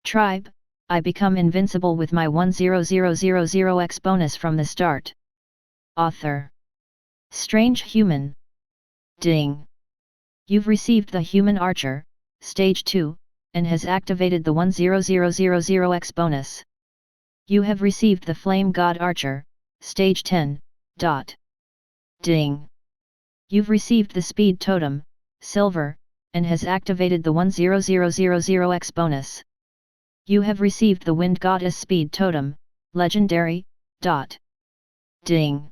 Tribe, I become invincible with my 10000x bonus from the start. Author. Strange Human. Ding. You've received the Human Archer, Stage 2, and has activated the 10000x bonus. You have received the Flame God Archer, Stage 10. Ding. You've received the Speed Totem, Silver, and has activated the 10000x bonus. You have received the Wind Goddess Speed Totem, Legendary. Ding.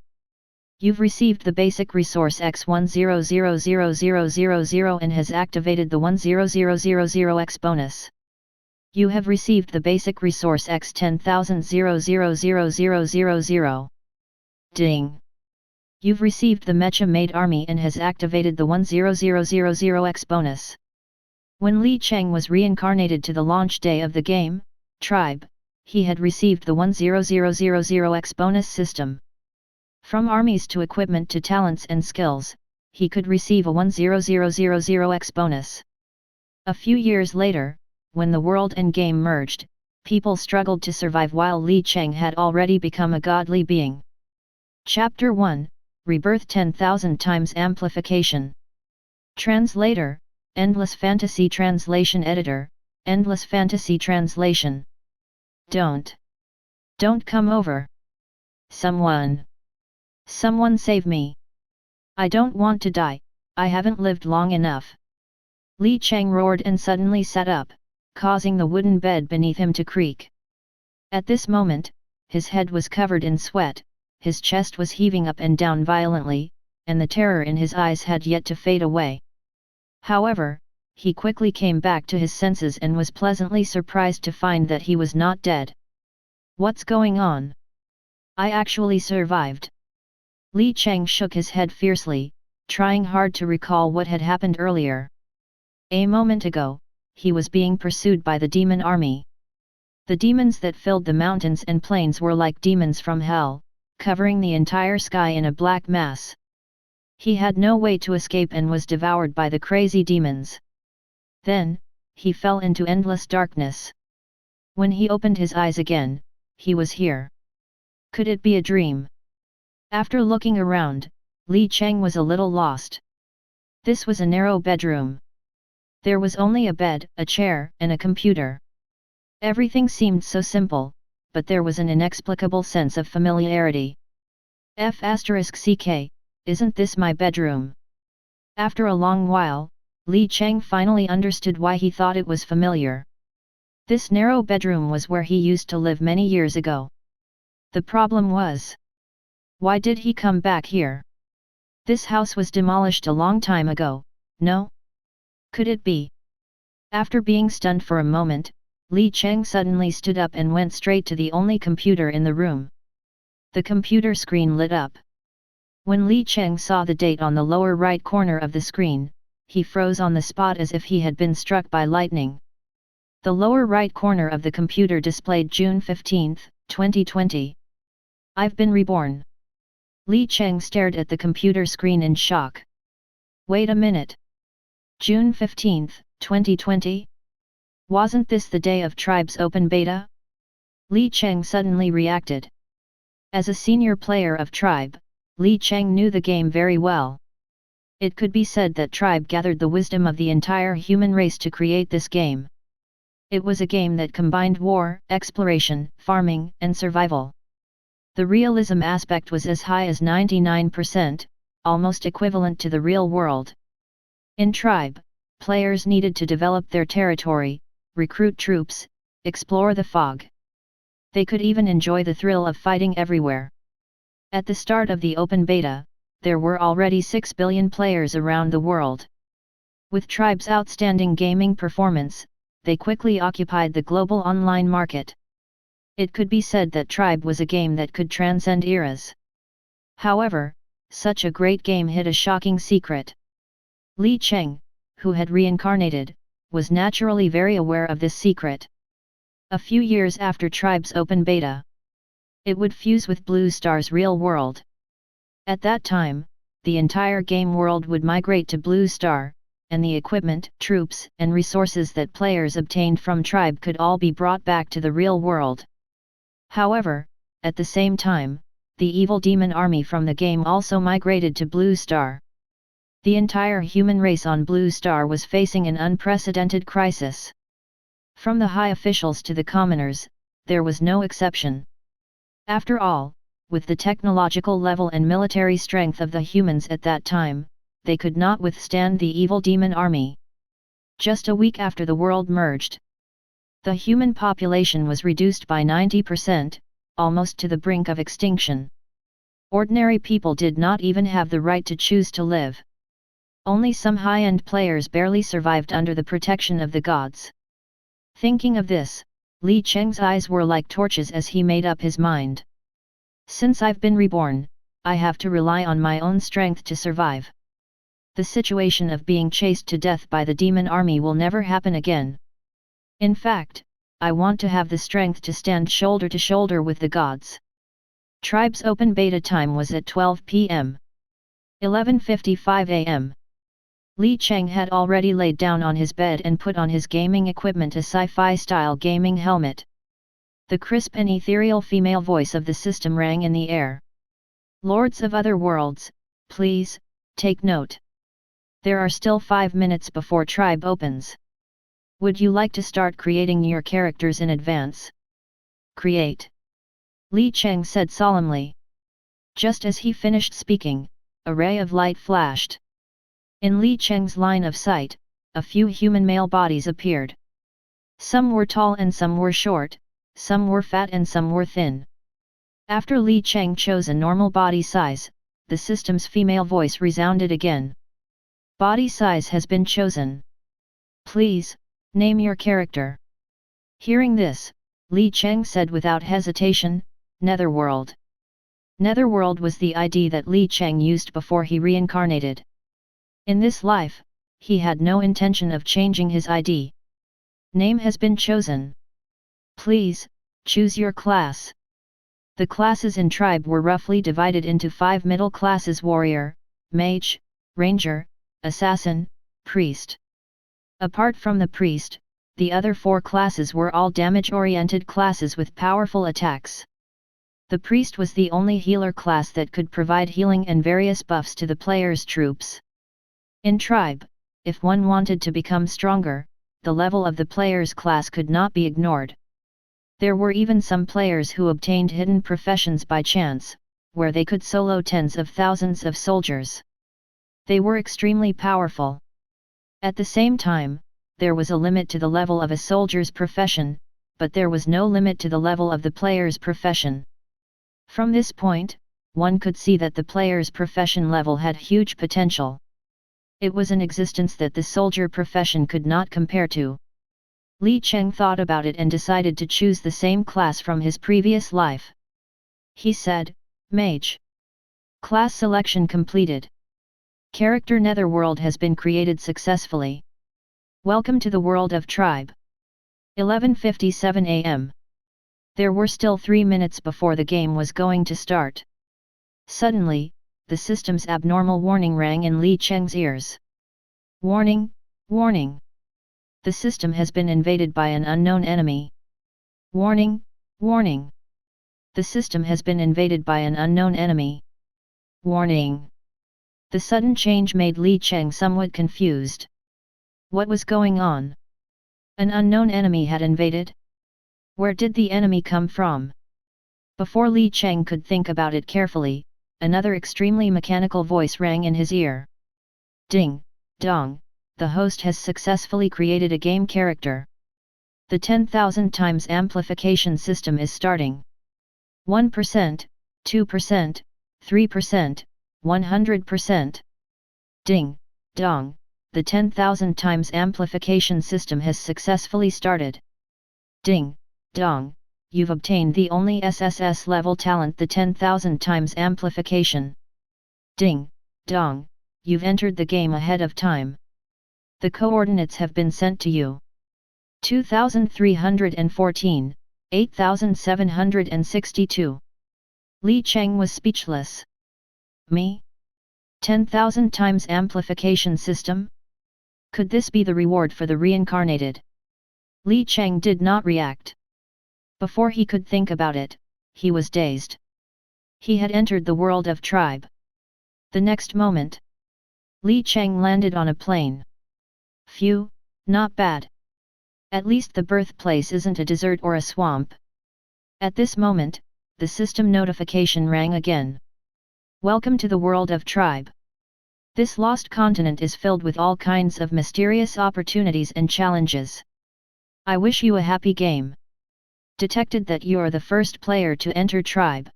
You've received the basic resource X100000 and has activated the 10000x bonus. You have received the basic resource X1000000. Ding. You've received the Mecha Maid Army and has activated the 10000x bonus. When Li Cheng was reincarnated to the launch day of the game, Tribe, he had received the 10000x bonus system. From armies to equipment to talents and skills, he could receive a 10000x bonus. A few years later, when the world and game merged, people struggled to survive while Li Cheng had already become a godly being. Chapter 1, Rebirth 10,000 times Amplification. Translator, Endless Fantasy Translation Editor, Endless Fantasy Translation. Don't come over. Someone save me. I don't want to die, I haven't lived long enough. Li Cheng roared and suddenly sat up, causing the wooden bed beneath him to creak. At this moment, his head was covered in sweat, his chest was heaving up and down violently, and the terror in his eyes had yet to fade away. However, he quickly came back to his senses and was pleasantly surprised to find that he was not dead. What's going on? I actually survived. Li Cheng shook his head fiercely, trying hard to recall what had happened earlier. A moment ago, he was being pursued by the demon army. The demons that filled the mountains and plains were like demons from hell, covering the entire sky in a black mass. He had no way to escape and was devoured by the crazy demons. Then, he fell into endless darkness. When he opened his eyes again, he was here. Could it be a dream? After looking around, Li Cheng was a little lost. This was a narrow bedroom. There was only a bed, a chair, and a computer. Everything seemed so simple, but there was an inexplicable sense of familiarity. *CK, isn't this my bedroom? After a long while, Li Cheng finally understood why he thought it was familiar. This narrow bedroom was where he used to live many years ago. The problem was, why did he come back here? This house was demolished a long time ago, no? Could it be? After being stunned for a moment, Li Cheng suddenly stood up and went straight to the only computer in the room. The computer screen lit up. When Li Cheng saw the date on the lower right corner of the screen, he froze on the spot as if he had been struck by lightning. The lower right corner of the computer displayed June 15, 2020. I've been reborn. Li Cheng stared at the computer screen in shock. Wait a minute. June 15, 2020? Wasn't this the day of Tribe's open beta? Li Cheng suddenly reacted. As a senior player of Tribe, Li Cheng knew the game very well. It could be said that Tribe gathered the wisdom of the entire human race to create this game. It was a game that combined war, exploration, farming, and survival. The realism aspect was as high as 99%, almost equivalent to the real world. In Tribe, players needed to develop their territory, recruit troops, explore the fog. They could even enjoy the thrill of fighting everywhere. At the start of the open beta, there were already 6 billion players around the world. With Tribe's outstanding gaming performance, they quickly occupied the global online market. It could be said that Tribe was a game that could transcend eras. However, such a great game hid a shocking secret. Li Cheng, who had reincarnated, was naturally very aware of this secret. A few years after Tribe's open beta, it would fuse with Blue Star's real world. At that time, the entire game world would migrate to Blue Star, and the equipment, troops, and resources that players obtained from Tribe could all be brought back to the real world. However, at the same time, the evil demon army from the game also migrated to Blue Star. The entire human race on Blue Star was facing an unprecedented crisis. From the high officials to the commoners, there was no exception. After all, with the technological level and military strength of the humans at that time, they could not withstand the evil demon army. Just a week after the world merged, the human population was reduced by 90%, almost to the brink of extinction. Ordinary people did not even have the right to choose to live. Only some high-end players barely survived under the protection of the gods. Thinking of this, Li Cheng's eyes were like torches as he made up his mind. Since I've been reborn, I have to rely on my own strength to survive. The situation of being chased to death by the demon army will never happen again. In fact, I want to have the strength to stand shoulder to shoulder with the gods. Tribe's open beta time was at 12 p.m. 11:55 a.m. Li Cheng had already laid down on his bed and put on his gaming equipment, a sci-fi style gaming helmet. The crisp and ethereal female voice of the system rang in the air. Lords of other worlds, please, take note. There are still 5 minutes before Tribe opens. Would you like to start creating your characters in advance? Create. Li Cheng said solemnly. Just as he finished speaking, a ray of light flashed. In Li Cheng's line of sight, a few human male bodies appeared. Some were tall and some were short, some were fat and some were thin. After Li Cheng chose a normal body size, the system's female voice resounded again. Body size has been chosen. Please, name your character. Hearing this, Li Cheng said without hesitation, Netherworld. Netherworld was the ID that Li Cheng used before he reincarnated. In this life, he had no intention of changing his ID. Name has been chosen. Please, choose your class. The classes in Tribe were roughly divided into 5 middle classes: Warrior, Mage, Ranger, Assassin, Priest. Apart from the Priest, the other 4 classes were all damage-oriented classes with powerful attacks. The Priest was the only healer class that could provide healing and various buffs to the player's troops. In Tribe, if one wanted to become stronger, the level of the player's class could not be ignored. There were even some players who obtained hidden professions by chance, where they could solo tens of thousands of soldiers. They were extremely powerful. At the same time, there was a limit to the level of a soldier's profession, but there was no limit to the level of the player's profession. From this point, one could see that the player's profession level had huge potential. It was an existence that the soldier profession could not compare to. Li Cheng thought about it and decided to choose the same class from his previous life. He said, Mage. Class selection completed. Character Netherworld has been created successfully. Welcome to the world of Tribe. 11:57 a.m. There were still 3 minutes before the game was going to start. Suddenly, the system's abnormal warning rang in Li Cheng's ears. Warning, warning. The system has been invaded by an unknown enemy. Warning, warning. The system has been invaded by an unknown enemy. Warning. The sudden change made Li Cheng somewhat confused. What was going on? An unknown enemy had invaded? Where did the enemy come from? Before Li Cheng could think about it carefully, another extremely mechanical voice rang in his ear. Ding, dong, the host has successfully created a game character. The 10,000 times amplification system is starting. 1%, 2%, 3%, 100%. Ding, dong, the 10,000 times amplification system has successfully started. Ding, dong, you've obtained the only SSS level talent, the 10,000 times amplification. Ding, dong, you've entered the game ahead of time. The coordinates have been sent to you. 2314, 8762. Li Cheng was speechless. Me? 10,000 times amplification system? Could this be the reward for the reincarnated? Li Cheng did not react. Before he could think about it, he was dazed. He had entered the world of tribe. The next moment, Li Cheng landed on a plane. Phew, not bad. At least the birthplace isn't a desert or a swamp. At this moment, the system notification rang again. Welcome to the world of tribe. This lost continent is filled with all kinds of mysterious opportunities and challenges. I wish you a happy game. Detected that you are the first player to enter tribe.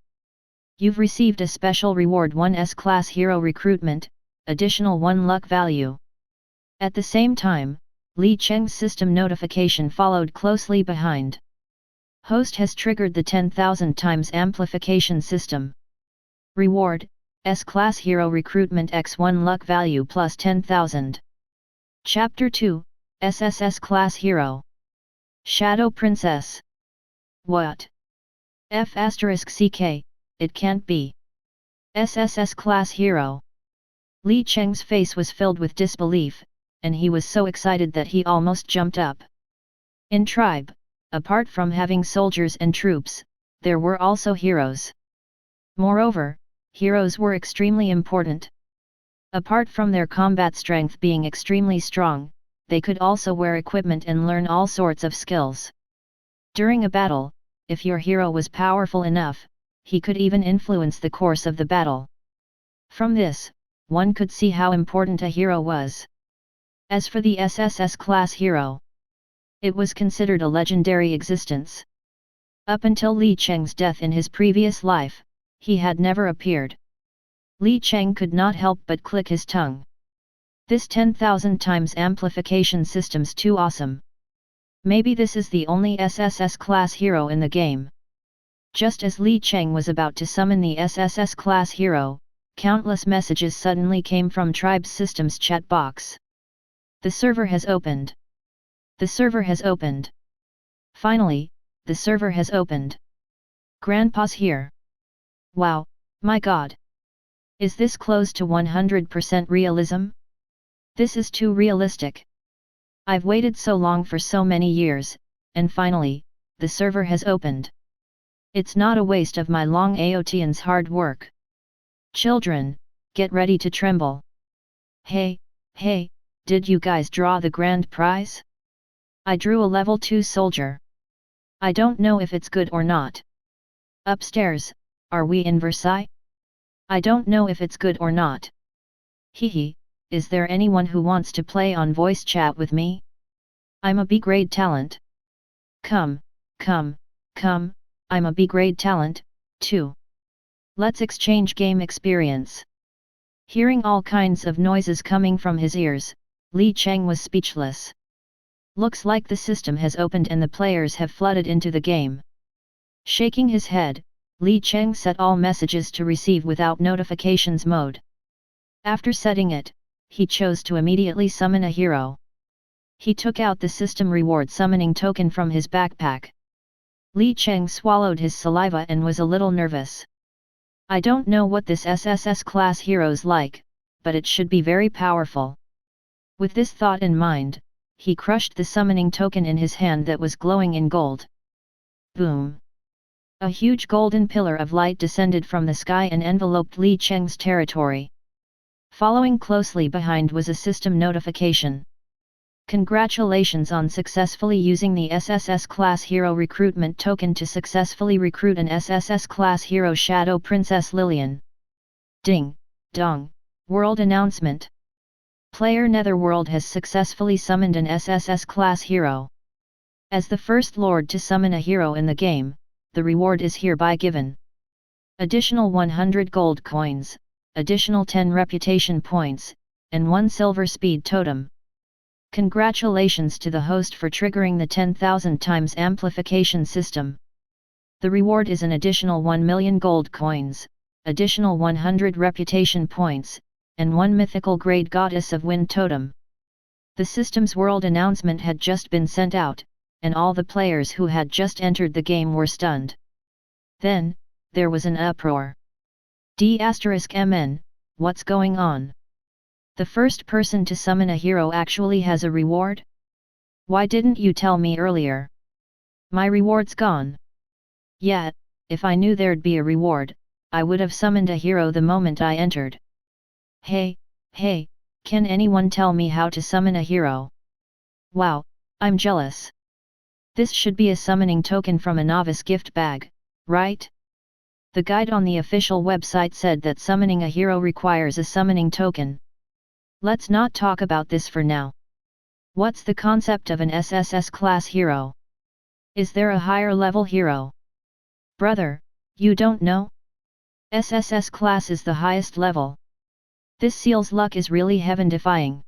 You've received a special reward 1 S-Class Hero Recruitment, additional 1 luck value. At the same time, Li Cheng's system notification followed closely behind. Host has triggered the 10,000 times amplification system. Reward, S-Class Hero Recruitment x1 luck value plus 10,000. Chapter 2, SSS-Class Hero. Shadow Princess. What? F***CK, it can't be. SSS-Class Hero. Li Cheng's face was filled with disbelief, and he was so excited that he almost jumped up. In tribe, apart from having soldiers and troops, there were also heroes. Moreover, heroes were extremely important. Apart from their combat strength being extremely strong, they could also wear equipment and learn all sorts of skills. During a battle, if your hero was powerful enough, he could even influence the course of the battle. From this, one could see how important a hero was. As for the SSS-Class Hero, it was considered a legendary existence. Up until Li Cheng's death in his previous life, he had never appeared. Li Cheng could not help but click his tongue. This 10,000 times amplification system's too awesome. Maybe this is the only SSS-Class Hero in the game. Just as Li Cheng was about to summon the SSS-Class Hero, countless messages suddenly came from Tribe's system's chat box. The server has opened. The server has opened. Finally, the server has opened. Grandpa's here. Wow, my god. Is this close to 100% realism? This is too realistic. I've waited so long for so many years, and finally, the server has opened. It's not a waste of my long Aotian's hard work. Children, get ready to tremble. Hey, did you guys draw the grand prize? I drew a level 2 soldier. I don't know if it's good or not. Upstairs, are we in Versailles? I don't know if it's good or not. Hehe, is there anyone who wants to play on voice chat with me? I'm a B-grade talent. Come, I'm a B-grade talent, too. Let's exchange game experience. Hearing all kinds of noises coming from his ears, Li Cheng was speechless. Looks like the system has opened and the players have flooded into the game. Shaking his head, Li Cheng set all messages to receive without notifications mode. After setting it, he chose to immediately summon a hero. He took out the system reward summoning token from his backpack. Li Cheng swallowed his saliva and was a little nervous. I don't know what this SSS-Class hero's like, but it should be very powerful. With this thought in mind, he crushed the summoning token in his hand that was glowing in gold. Boom! A huge golden pillar of light descended from the sky and enveloped Li Cheng's territory. Following closely behind was a system notification. Congratulations on successfully using the SSS-Class Hero Recruitment Token to successfully recruit an SSS-Class Hero Shadow Princess Lillian. Ding, dong, world announcement. Player Netherworld has successfully summoned an SSS-Class Hero. As the first lord to summon a hero in the game, the reward is hereby given. Additional 100 gold coins, additional 10 reputation points, and 1 silver speed totem. Congratulations to the host for triggering the 10,000 times amplification system. The reward is an additional 1 million gold coins, additional 100 reputation points, and 1 mythical grade goddess of wind totem. The system's world announcement had just been sent out, and all the players who had just entered the game were stunned. Then, there was an uproar. D*MN, what's going on? The first person to summon a hero actually has a reward? Why didn't you tell me earlier? My reward's gone. Yeah, if I knew there'd be a reward, I would have summoned a hero the moment I entered. Hey, can anyone tell me how to summon a hero? Wow, I'm jealous. This should be a summoning token from a novice gift bag, right? The guide on the official website said that summoning a hero requires a summoning token. Let's not talk about this for now. What's the concept of an SSS-Class hero? Is there a higher level hero? Brother, you don't know? SSS-Class is the highest level. This seal's luck is really heaven-defying.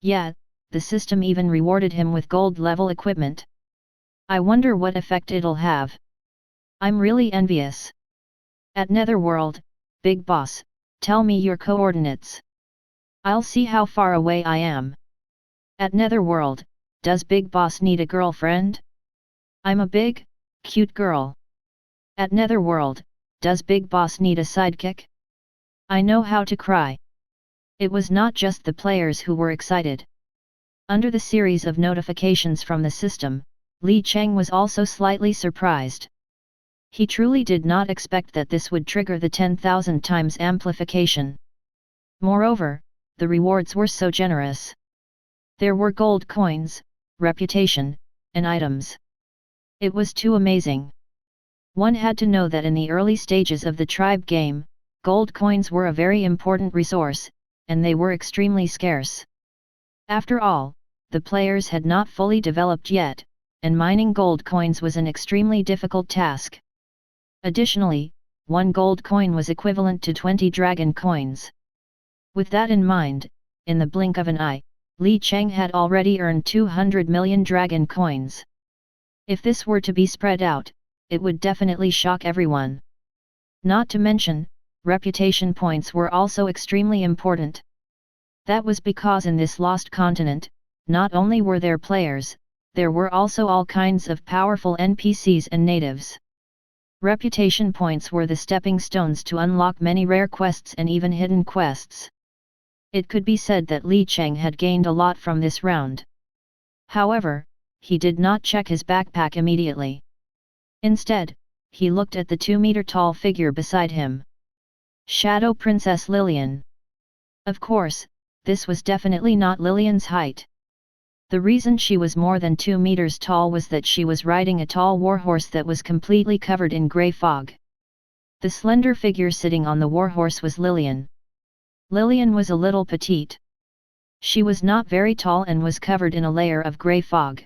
Yeah, the system even rewarded him with gold-level equipment. I wonder what effect it'll have. I'm really envious. At Netherworld, Big Boss, tell me your coordinates. I'll see how far away I am. At Netherworld, does Big Boss need a girlfriend? I'm a big, cute girl. At Netherworld, does Big Boss need a sidekick? I know how to cry. It was not just the players who were excited. Under the series of notifications from the system, Li Cheng was also slightly surprised. He truly did not expect that this would trigger the 10,000 times amplification. Moreover, the rewards were so generous. There were gold coins, reputation, and items. It was too amazing. One had to know that in the early stages of the tribe game, gold coins were a very important resource, and they were extremely scarce. After all, the players had not fully developed yet, and mining gold coins was an extremely difficult task. Additionally, 1 gold coin was equivalent to 20 dragon coins. With that in mind, in the blink of an eye, Li Cheng had already earned 200 million dragon coins. If this were to be spread out, it would definitely shock everyone. Not to mention, reputation points were also extremely important. That was because in this lost continent, not only were there players, there were also all kinds of powerful NPCs and natives. Reputation points were the stepping stones to unlock many rare quests and even hidden quests. It could be said that Li Cheng had gained a lot from this round. However, he did not check his backpack immediately. Instead, he looked at the 2-meter-tall figure beside him. Shadow Princess Lillian. Of course, this was definitely not Lillian's height. The reason she was more than 2 meters tall was that she was riding a tall warhorse that was completely covered in grey fog. The slender figure sitting on the warhorse was Lillian. Lillian was a little petite. She was not very tall and was covered in a layer of grey fog.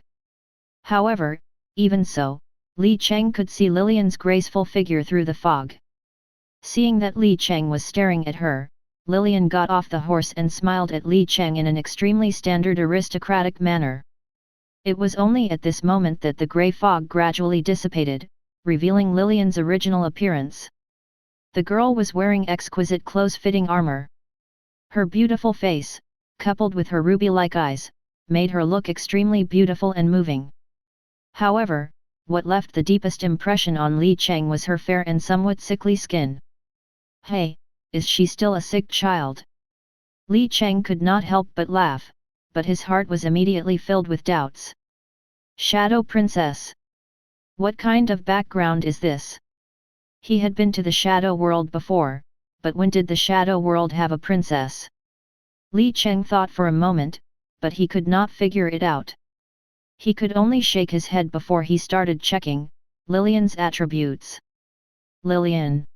However, even so, Li Cheng could see Lillian's graceful figure through the fog. Seeing that Li Cheng was staring at her, Lillian got off the horse and smiled at Li Cheng in an extremely standard aristocratic manner. It was only at this moment that the grey fog gradually dissipated, revealing Lillian's original appearance. The girl was wearing exquisite close-fitting armor. Her beautiful face, coupled with her ruby-like eyes, made her look extremely beautiful and moving. However, what left the deepest impression on Li Cheng was her fair and somewhat sickly skin. Hey! Is she still a sick child? Li Cheng could not help but laugh, but his heart was immediately filled with doubts. Shadow Princess. What kind of background is this? He had been to the Shadow World before, but when did the Shadow World have a princess? Li Cheng thought for a moment, but he could not figure it out. He could only shake his head before he started checking Lillian's attributes. Lillian.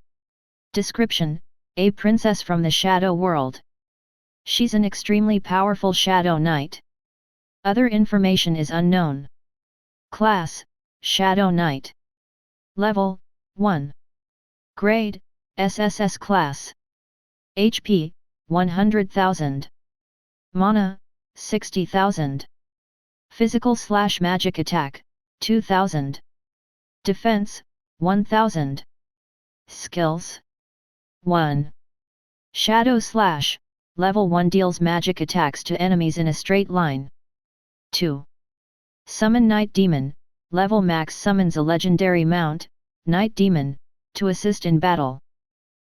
Description: a princess from the Shadow World. She's an extremely powerful Shadow Knight. Other information is unknown. Class: Shadow Knight. Level: 1. Grade: SSS-Class. HP: 100,000. Mana: 60,000. Physical/magic attack: 2,000. Defense: 1,000. Skills: 1. Shadow Slash, level 1 deals magic attacks to enemies in a straight line. 2. Summon Night Demon, level max summons a legendary mount, Night Demon, to assist in battle.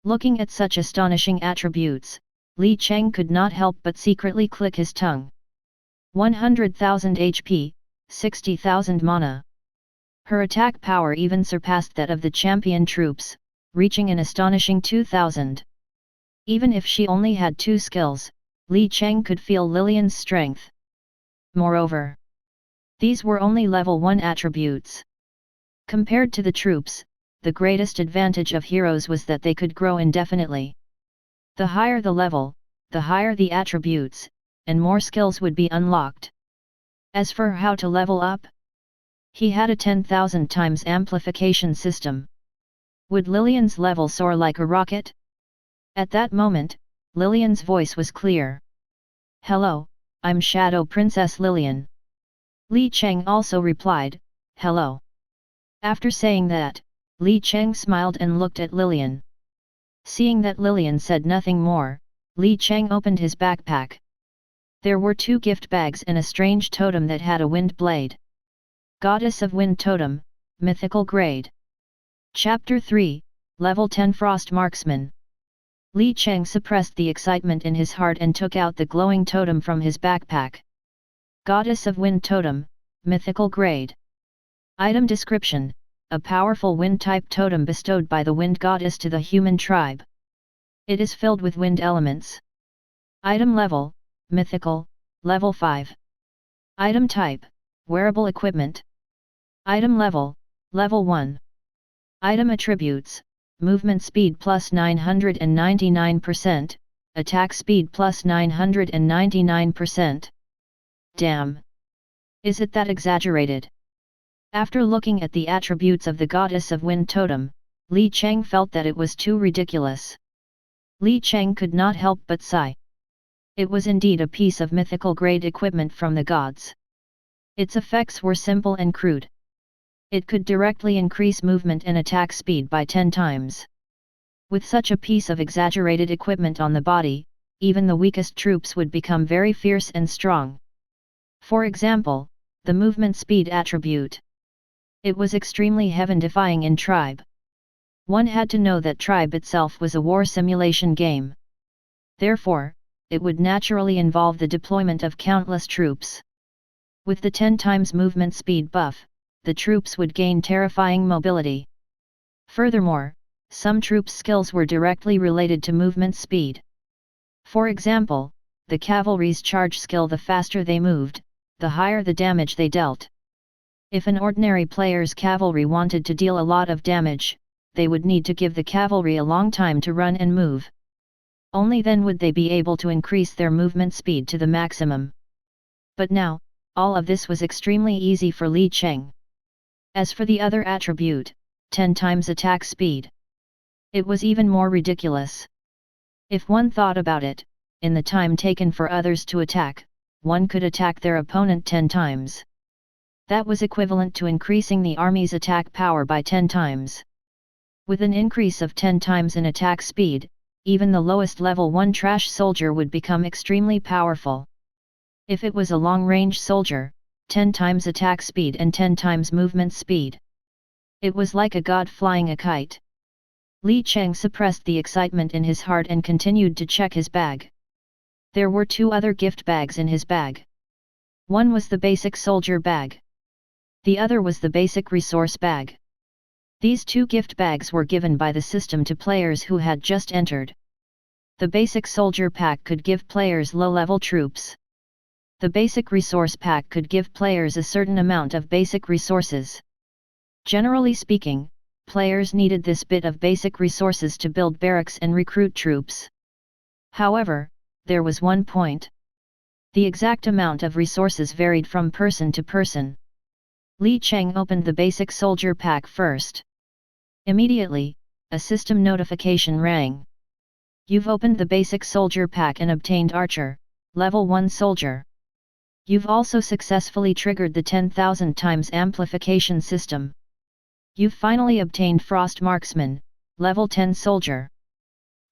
Looking at such astonishing attributes, Li Cheng could not help but secretly click his tongue. 100,000 HP, 60,000 mana. Her attack power even surpassed that of the champion troops, reaching an astonishing 2,000. Even if she only had 2 skills, Li Cheng could feel Lillian's strength. Moreover, these were only level 1 attributes. Compared to the troops, the greatest advantage of heroes was that they could grow indefinitely. The higher the level, the higher the attributes, and more skills would be unlocked. As for how to level up, he had a 10,000 times amplification system. Would Lillian's level soar like a rocket? At that moment, Lillian's voice was clear. "Hello, I'm Shadow Princess Lillian." Li Cheng also replied, "Hello." After saying that, Li Cheng smiled and looked at Lillian. Seeing that Lillian said nothing more, Li Cheng opened his backpack. There were 2 gift bags and a strange totem that had a wind blade. Goddess of Wind Totem, Mythical Grade. Chapter 3, Level 10 Frost Marksman. Li Cheng suppressed the excitement in his heart and took out the glowing totem from his backpack. Goddess of Wind Totem, Mythical Grade. Item description: a powerful wind-type totem bestowed by the wind goddess to the human tribe. It is filled with wind elements. Item level: Mythical, level 5. Item type: wearable equipment. Item level: level 1. Item attributes: movement speed plus 999%, attack speed plus 999%. Damn! Is it that exaggerated? After looking at the attributes of the Goddess of Wind Totem, Li Cheng felt that it was too ridiculous. Li Cheng could not help but sigh. It was indeed a piece of mythical grade equipment from the gods. Its effects were simple and crude. It could directly increase movement and attack speed by 10 times. With such a piece of exaggerated equipment on the body, even the weakest troops would become very fierce and strong. For example, the movement speed attribute. It was extremely heaven-defying in Tribe. One had to know that Tribe itself was a war simulation game. Therefore, it would naturally involve the deployment of countless troops. With the 10 times movement speed buff, the troops would gain terrifying mobility. Furthermore, some troops' skills were directly related to movement speed. For example, the cavalry's charge skill: the faster they moved, the higher the damage they dealt. If an ordinary player's cavalry wanted to deal a lot of damage, they would need to give the cavalry a long time to run and move. Only then would they be able to increase their movement speed to the maximum. But now, all of this was extremely easy for Li Cheng. As for the other attribute, 10 times attack speed. It was even more ridiculous. If one thought about it, in the time taken for others to attack, one could attack their opponent 10 times. That was equivalent to increasing the army's attack power by 10 times. With an increase of 10 times in attack speed, even the lowest level 1 trash soldier would become extremely powerful. If it was a long-range soldier, 10 times attack speed and 10 times movement speed. It was like a god flying a kite. Li Cheng suppressed the excitement in his heart and continued to check his bag. There were 2 other gift bags in his bag. One was the basic soldier bag. The other was the basic resource bag. These 2 gift bags were given by the system to players who had just entered. The basic soldier pack could give players low-level troops. The basic resource pack could give players a certain amount of basic resources. Generally speaking, players needed this bit of basic resources to build barracks and recruit troops. However, there was one point. The exact amount of resources varied from person to person. Li Cheng opened the basic soldier pack first. Immediately, a system notification rang. You've opened the basic soldier pack and obtained Archer, level 1 soldier. You've also successfully triggered the 10,000 times amplification system. You've finally obtained Frost Marksman, level 10 soldier.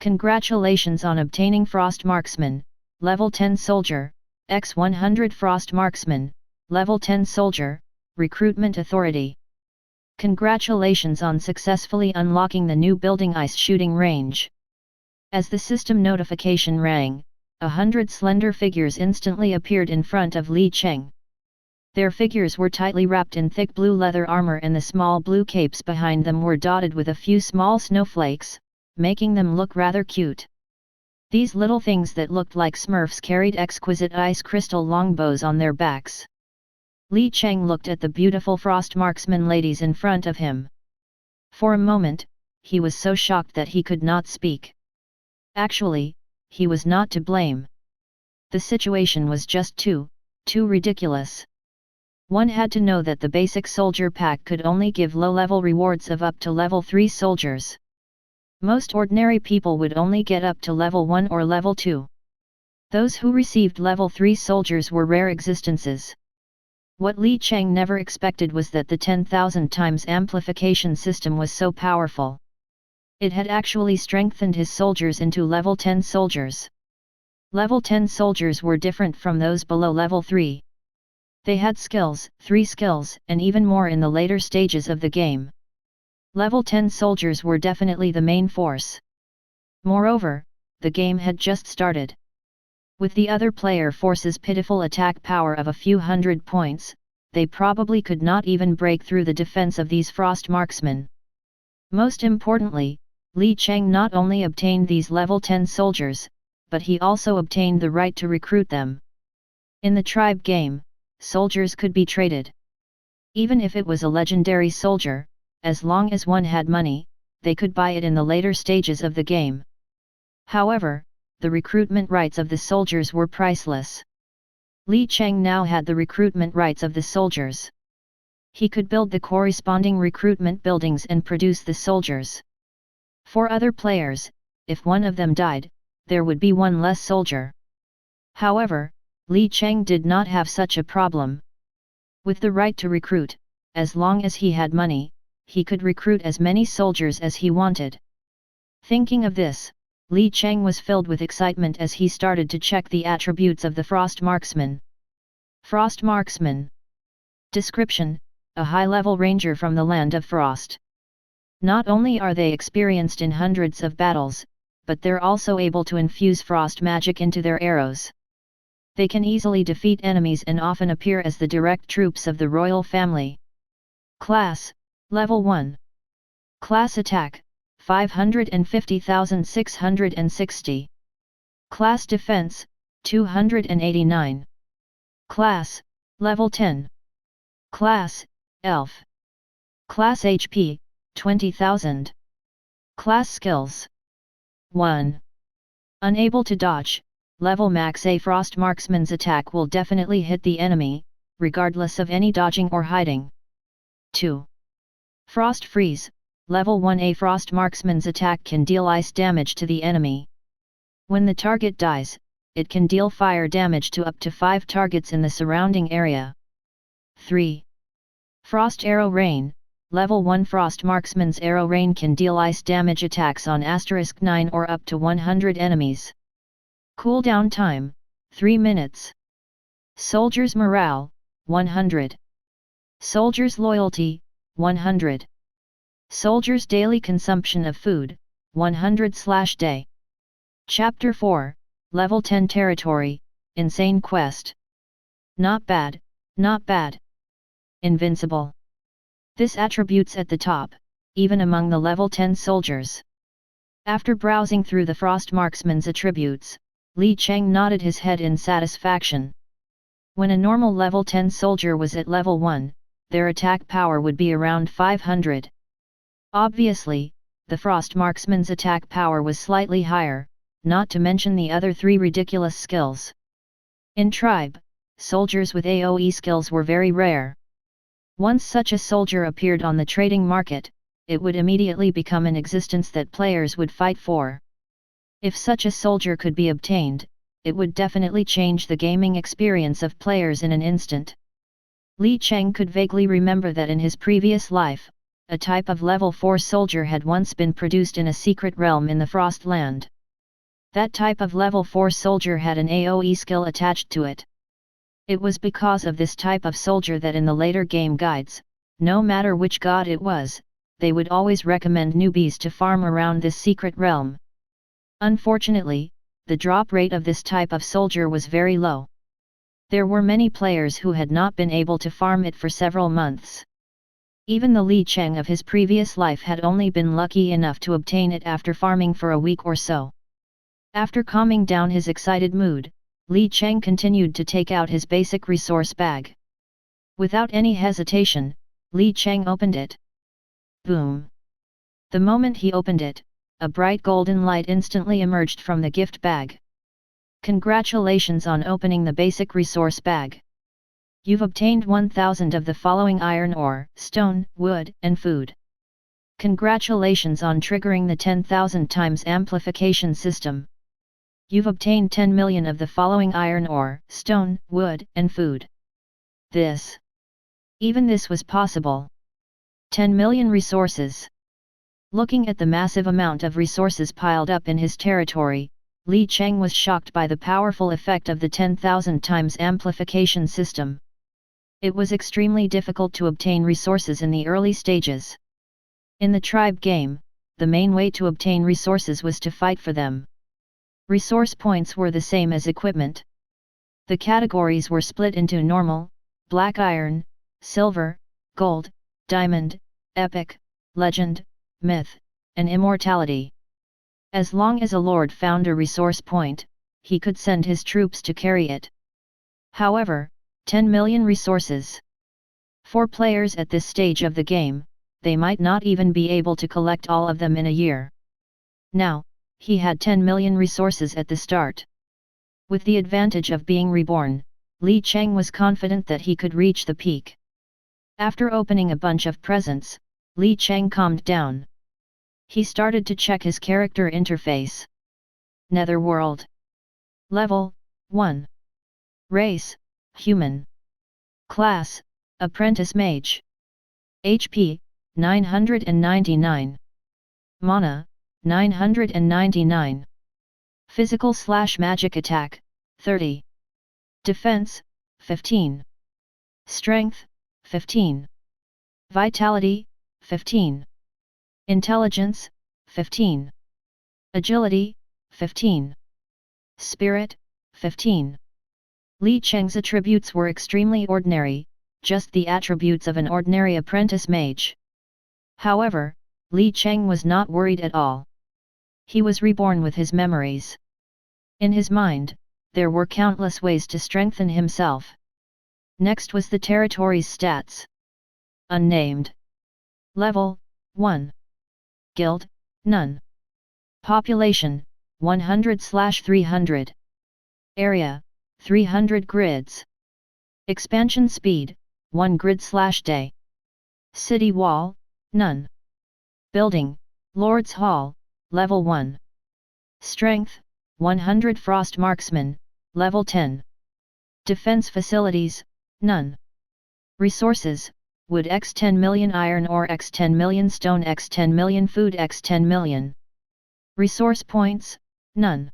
Congratulations on obtaining Frost Marksman, level 10 soldier, X100 Frost Marksman, level 10 soldier, Recruitment Authority. Congratulations on successfully unlocking the new building ice shooting range. As the system notification rang, 100 slender figures instantly appeared in front of Li Cheng. Their figures were tightly wrapped in thick blue leather armor, and the small blue capes behind them were dotted with a few small snowflakes, making them look rather cute. These little things that looked like Smurfs carried exquisite ice crystal longbows on their backs. Li Cheng looked at the beautiful frost marksman ladies in front of him. For a moment, he was so shocked that he could not speak. Actually, he was not to blame. The situation was just too ridiculous. One had to know that the basic soldier pack could only give low-level rewards of up to level 3 soldiers. Most ordinary people would only get up to level 1 or level 2. Those who received level 3 soldiers were rare existences. What Li Cheng never expected was that the 10,000 times amplification system was so powerful. It had actually strengthened his soldiers into level 10 soldiers. Level 10 soldiers were different from those below level 3. They had skills, 3 skills, and even more in the later stages of the game. Level 10 soldiers were definitely the main force. Moreover, the game had just started. With the other player force's pitiful attack power of a few hundred points, they probably could not even break through the defense of these frost marksmen. Most importantly, Li Cheng not only obtained these level 10 soldiers, but he also obtained the right to recruit them. In the tribe game, soldiers could be traded. Even if it was a legendary soldier, as long as one had money, they could buy it in the later stages of the game. However, the recruitment rights of the soldiers were priceless. Li Cheng now had the recruitment rights of the soldiers. He could build the corresponding recruitment buildings and produce the soldiers. For other players, if one of them died, there would be one less soldier. However, Li Cheng did not have such a problem. With the right to recruit, as long as he had money, he could recruit as many soldiers as he wanted. Thinking of this, Li Cheng was filled with excitement as he started to check the attributes of the Frost Marksman. Frost Marksman. Description: a high-level ranger from the Land of Frost. Not only are they experienced in hundreds of battles, but they're also able to infuse frost magic into their arrows. They can easily defeat enemies and often appear as the direct troops of the royal family. Class: Level 1. Class Attack: 550,660. Class Defense: 289. Class: Level 10. Class: Elf. Class HP: 20,000. Class Skills: 1. Unable to dodge. Level max. A frost marksman's attack will definitely hit the enemy, regardless of any dodging or hiding. 2. Frost freeze. Level 1. A frost marksman's attack can deal ice damage to the enemy. When the target dies, it can deal fire damage to up to 5 targets in the surrounding area. 3. Frost arrow rain. Level 1 frost marksman's arrow rain can deal ice damage attacks on *9 or up to 100 enemies. Cooldown time: 3 minutes. Soldiers' morale: 100. Soldiers' loyalty: 100. Soldiers' daily consumption of food: 100/day. Chapter 4, Level 10 Territory, Insane Quest. Not bad, not bad. Invincible. This attribute's at the top, even among the level 10 soldiers. After browsing through the Frost Marksman's attributes, Li Cheng nodded his head in satisfaction. When a normal level 10 soldier was at level 1, their attack power would be around 500. Obviously, the Frost Marksman's attack power was slightly higher, not to mention the other 3 ridiculous skills. In Tribe, soldiers with AoE skills were very rare. Once such a soldier appeared on the trading market, it would immediately become an existence that players would fight for. If such a soldier could be obtained, it would definitely change the gaming experience of players in an instant. Li Cheng could vaguely remember that in his previous life, a type of level 4 soldier had once been produced in a secret realm in the Frost Land. That type of level 4 soldier had an AoE skill attached to it. It was because of this type of soldier that in the later game guides, no matter which god it was, they would always recommend newbies to farm around this secret realm. Unfortunately, the drop rate of this type of soldier was very low. There were many players who had not been able to farm it for several months. Even the Li Cheng of his previous life had only been lucky enough to obtain it after farming for a week or so. After calming down his excited mood, Li Cheng continued to take out his basic resource bag. Without any hesitation, Li Cheng opened it. Boom! The moment he opened it, a bright golden light instantly emerged from the gift bag. Congratulations on opening the basic resource bag. You've obtained 1000 of the following iron ore, stone, wood, and food. Congratulations on triggering the 10,000 times amplification system. You've obtained 10 million of the following iron ore, stone, wood, and food. Even this was possible. 10 million resources. Looking at the massive amount of resources piled up in his territory, Li Cheng was shocked by the powerful effect of the 10,000 times amplification system. It was extremely difficult to obtain resources in the early stages. In the tribe game, the main way to obtain resources was to fight for them. Resource points were the same as equipment. The categories were split into normal, black iron, silver, gold, diamond, epic, legend, myth, and immortality. As long as a lord found a resource point, he could send his troops to carry it. However, 10 million resources. For players at this stage of the game, they might not even be able to collect all of them in a year. Now, he had 10 million resources at the start. With the advantage of being reborn, Li Cheng was confident that he could reach the peak. After opening a bunch of presents, Li Cheng calmed down. He started to check his character interface. Netherworld. Level 1. Race, Human. Class, Apprentice Mage. HP, 999. Mana, 999. Physical/magic attack, 30. Defense, 15. Strength, 15. Vitality, 15. Intelligence, 15. Agility, 15. Spirit, 15. Li Cheng's attributes were extremely ordinary, just the attributes of an ordinary apprentice mage. However, Li Cheng was not worried at all. He was reborn with his memories. In his mind, there were countless ways to strengthen himself. Next was the territory's stats. Unnamed. Level 1. Guild, none. Population, 100/300. Area, 300 grids. Expansion speed, 1 grid/day. City wall, none. Building, Lord's Hall, level 1. Strength, 100 Frost Marksman, level 10. Defense facilities, none. Resources, wood x 10 million, iron ore x 10 million, stone x 10 million, food x 10 million. Resource points, none.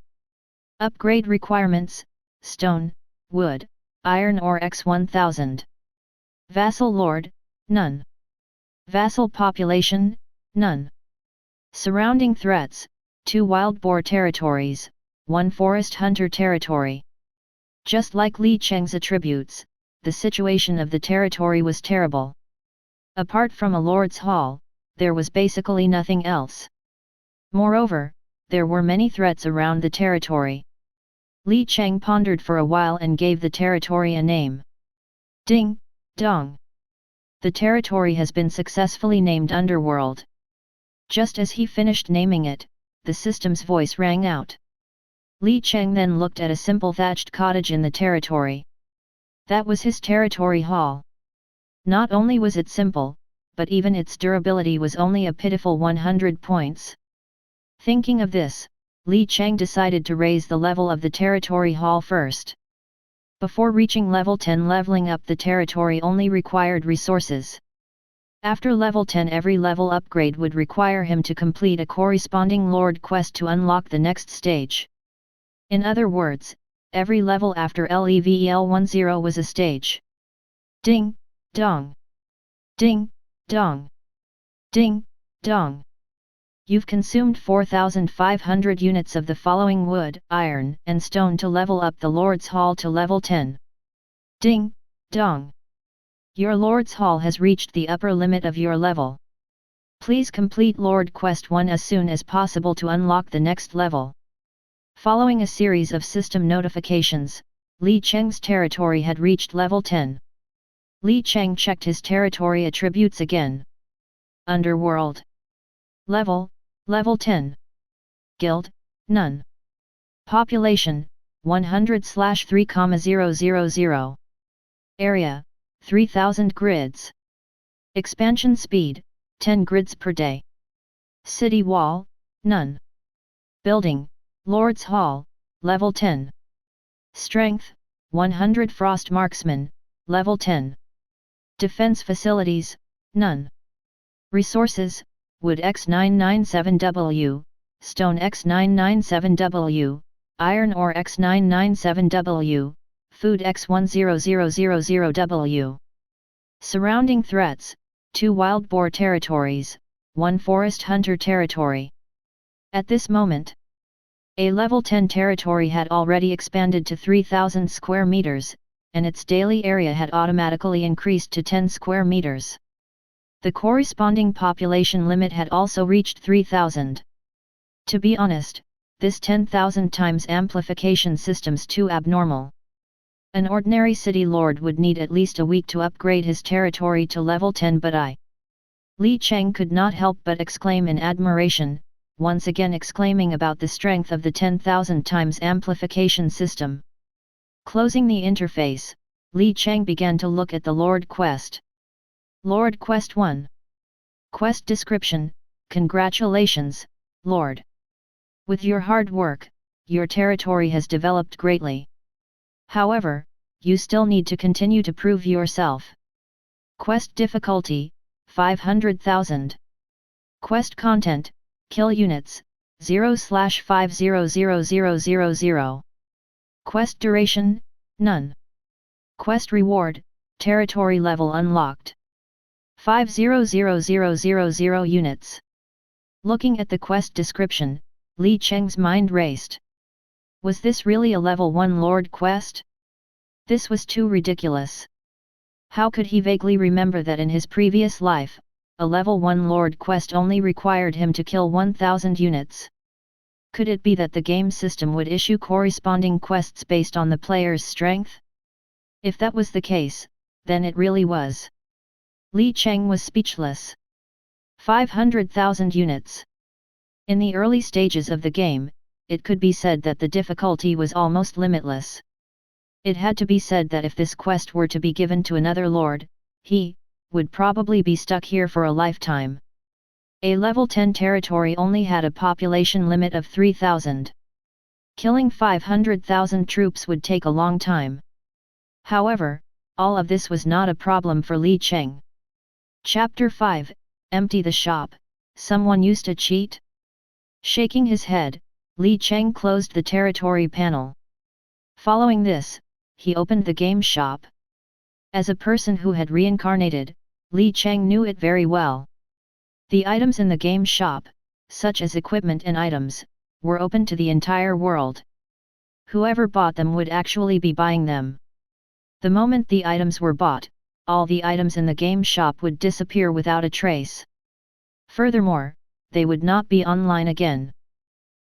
Upgrade requirements, stone, wood, iron ore x 1000. Vassal lord, none. Vassal population, none. Surrounding threats, 2 wild boar territories, 1 forest hunter territory. Just like Li Cheng's attributes, the situation of the territory was terrible. Apart from a Lord's Hall, there was basically nothing else. Moreover, there were many threats around the territory. Li Cheng pondered for a while and gave the territory a name. Ding, dong. The territory has been successfully named Underworld. Just as he finished naming it, the system's voice rang out. Li Cheng then looked at a simple thatched cottage in the territory. That was his territory hall. Not only was it simple, but even its durability was only a pitiful 100 points. Thinking of this, Li Cheng decided to raise the level of the territory hall first. Before reaching level 10, leveling up the territory only required resources. After level 10, every level upgrade would require him to complete a corresponding Lord quest to unlock the next stage. In other words, every level after level 10 was a stage. Ding, dong. Ding, dong. Ding, dong. You've consumed 4,500 units of the following wood, iron, and stone to level up the Lord's Hall to level 10. Ding, dong. Your Lord's Hall has reached the upper limit of your level. Please complete Lord Quest 1 as soon as possible to unlock the next level. Following a series of system notifications, Li Cheng's territory had reached level 10. Li Cheng checked his territory attributes again. Underworld. Level 10. Guild, none. Population, 100/3,000. Area, 3000 grids. Expansion speed, 10 grids per day. City wall, none. Building, Lord's Hall, level 10. Strength, 100 Frost Marksman, level 10. Defense facilities, none. Resources, Wood X997W, Stone X997W, Iron Ore X997W, Food X10000W. Surrounding threats, 2 wild boar territories, 1 forest hunter territory. At this moment, a level 10 territory had already expanded to 3,000 square meters, and its daily area had automatically increased to 10 square meters. The corresponding population limit had also reached 3,000. To be honest, this 10,000 times amplification system's too abnormal. An ordinary city lord would need at least a week to upgrade his territory to level 10, but Li Cheng could not help but exclaim in admiration, once again exclaiming about the strength of the 10,000 times amplification system. Closing the interface, Li Cheng began to look at the Lord Quest. Lord Quest 1. Quest description: Congratulations, Lord. With your hard work, your territory has developed greatly. However, you still need to continue to prove yourself. Quest difficulty: 500,000. Quest content: Kill units, 0/500000. Quest duration: none. Quest reward: territory level unlocked. 500,000 units. Looking at the quest description, Li Cheng's mind raced. Was this really a level 1 Lord Quest? This was too ridiculous. How could he vaguely remember that in his previous life, a level 1 Lord Quest only required him to kill 1,000 units? Could it be that the game system would issue corresponding quests based on the player's strength? If that was the case, then it really was. Li Cheng was speechless. 500,000 units. In the early stages of the game, it could be said that the difficulty was almost limitless. It had to be said that if this quest were to be given to another lord, he would probably be stuck here for a lifetime. A level 10 territory only had a population limit of 3,000. Killing 500,000 troops would take a long time. However, all of this was not a problem for Li Cheng. Chapter 5, Empty the Shop. Someone used to cheat? Shaking his head, Li Cheng closed the territory panel. Following this, he opened the game shop. As a person who had reincarnated, Li Cheng knew it very well. The items in the game shop, such as equipment and items, were open to the entire world. Whoever bought them would actually be buying them. The moment the items were bought, all the items in the game shop would disappear without a trace. Furthermore, they would not be online again.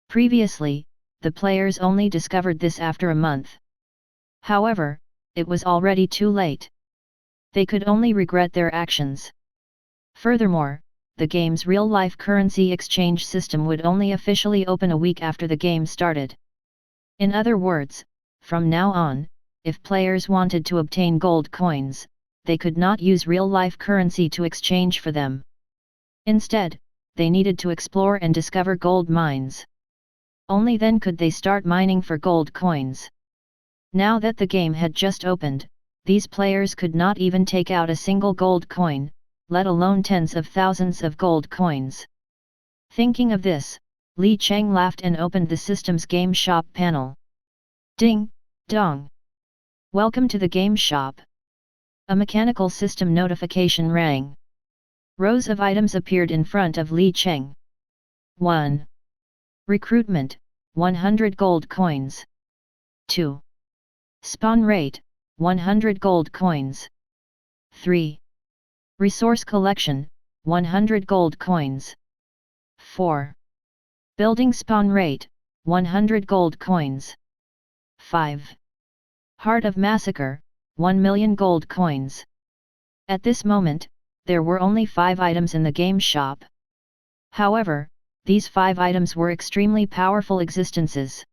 Previously, the players only discovered this after a month. However, it was already too late. They could only regret their actions. Furthermore, the game's real-life currency exchange system would only officially open a week after the game started. In other words, from now on, if players wanted to obtain gold coins, they could not use real-life currency to exchange for them. Instead, they needed to explore and discover gold mines. Only then could they start mining for gold coins. Now that the game had just opened, these players could not even take out a single gold coin, let alone tens of thousands of gold coins. Thinking of this, Li Cheng laughed and opened the system's game shop panel. Ding, dong. Welcome to the game shop. A mechanical system notification rang. Rows of items appeared in front of Li Cheng. 1. Recruitment, 100 gold coins. 2. Spawn rate, 100 gold coins. 3. Resource collection, 100 gold coins. 4. Building spawn rate, 100 gold coins. 5. Heart of Massacre, 1 million gold coins. At this moment, there were only 5 items in the game shop. However, these 5 items were extremely powerful existences.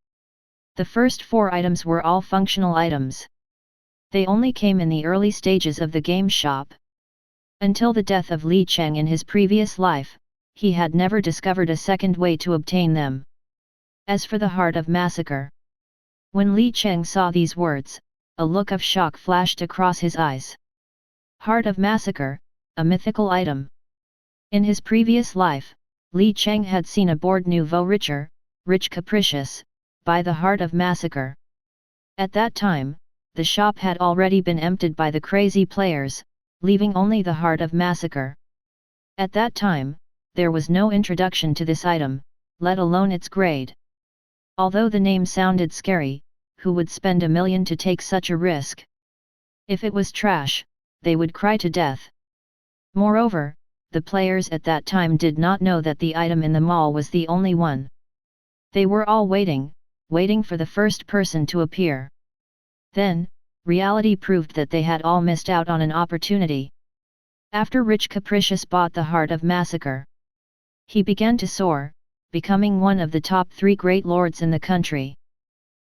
The first 4 items were all functional items. They only came in the early stages of the game shop. Until the death of Li Cheng in his previous life, he had never discovered a second way to obtain them. As for the Heart of Massacre, when Li Cheng saw these words, a look of shock flashed across his eyes. Heart of Massacre, a mythical item. In his previous life, Li Cheng had seen a board nouveau rich capricious, by the Heart of Massacre. At that time, the shop had already been emptied by the crazy players, leaving only the Heart of Massacre. At that time, there was no introduction to this item, let alone its grade. Although the name sounded scary, who would spend $1 million to take such a risk? If it was trash, they would cry to death. Moreover, the players at that time did not know that the item in the mall was the only one. They were all waiting for the first person to appear. Then, reality proved that they had all missed out on an opportunity. After Rich Capricious bought the Heart of Massacre, he began to soar, becoming one of the top 3 great lords in the country.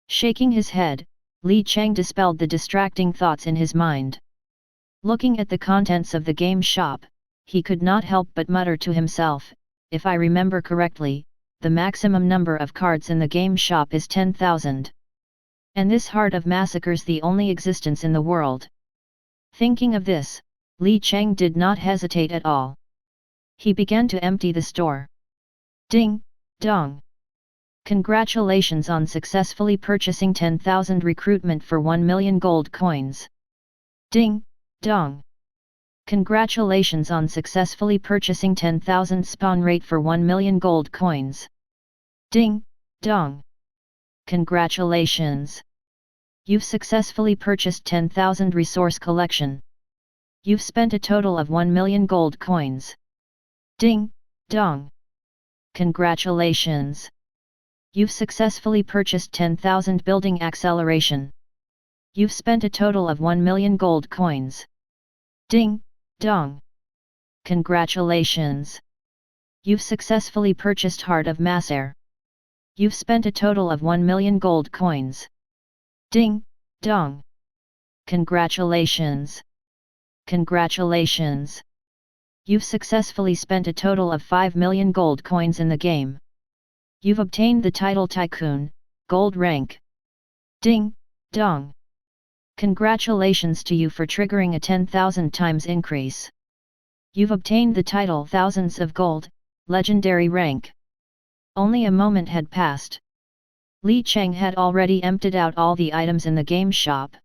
Shaking his head, Li Cheng dispelled the distracting thoughts in his mind. Looking at the contents of the game shop, he could not help but mutter to himself, if I remember correctly, the maximum number of cards in the game shop is 10,000. And this Heart of Massacre's the only existence in the world. Thinking of this, Li Cheng did not hesitate at all. He began to empty the store. Ding, dong. Congratulations on successfully purchasing 10,000 recruitment for 1 million gold coins. Ding, dong. Congratulations on successfully purchasing 10,000 spawn rate for 1 million gold coins. Ding, dong. Congratulations. You've successfully purchased 10,000 resource collection. You've spent a total of 1 million gold coins. Ding, dong. Congratulations. You've successfully purchased 10,000 building acceleration. You've spent a total of 1 million gold coins. Ding, dong. Congratulations. You've successfully purchased Heart of Massacre. You've spent a total of 1 million gold coins. Ding, dong. Congratulations. Congratulations. You've successfully spent a total of 5 million gold coins in the game. You've obtained the title Tycoon, Gold rank. Ding, dong. Congratulations to you for triggering a 10,000 times increase. You've obtained the title Thousands of Gold, Legendary rank. Only a moment had passed. Li Cheng had already emptied out all the items in the game shop.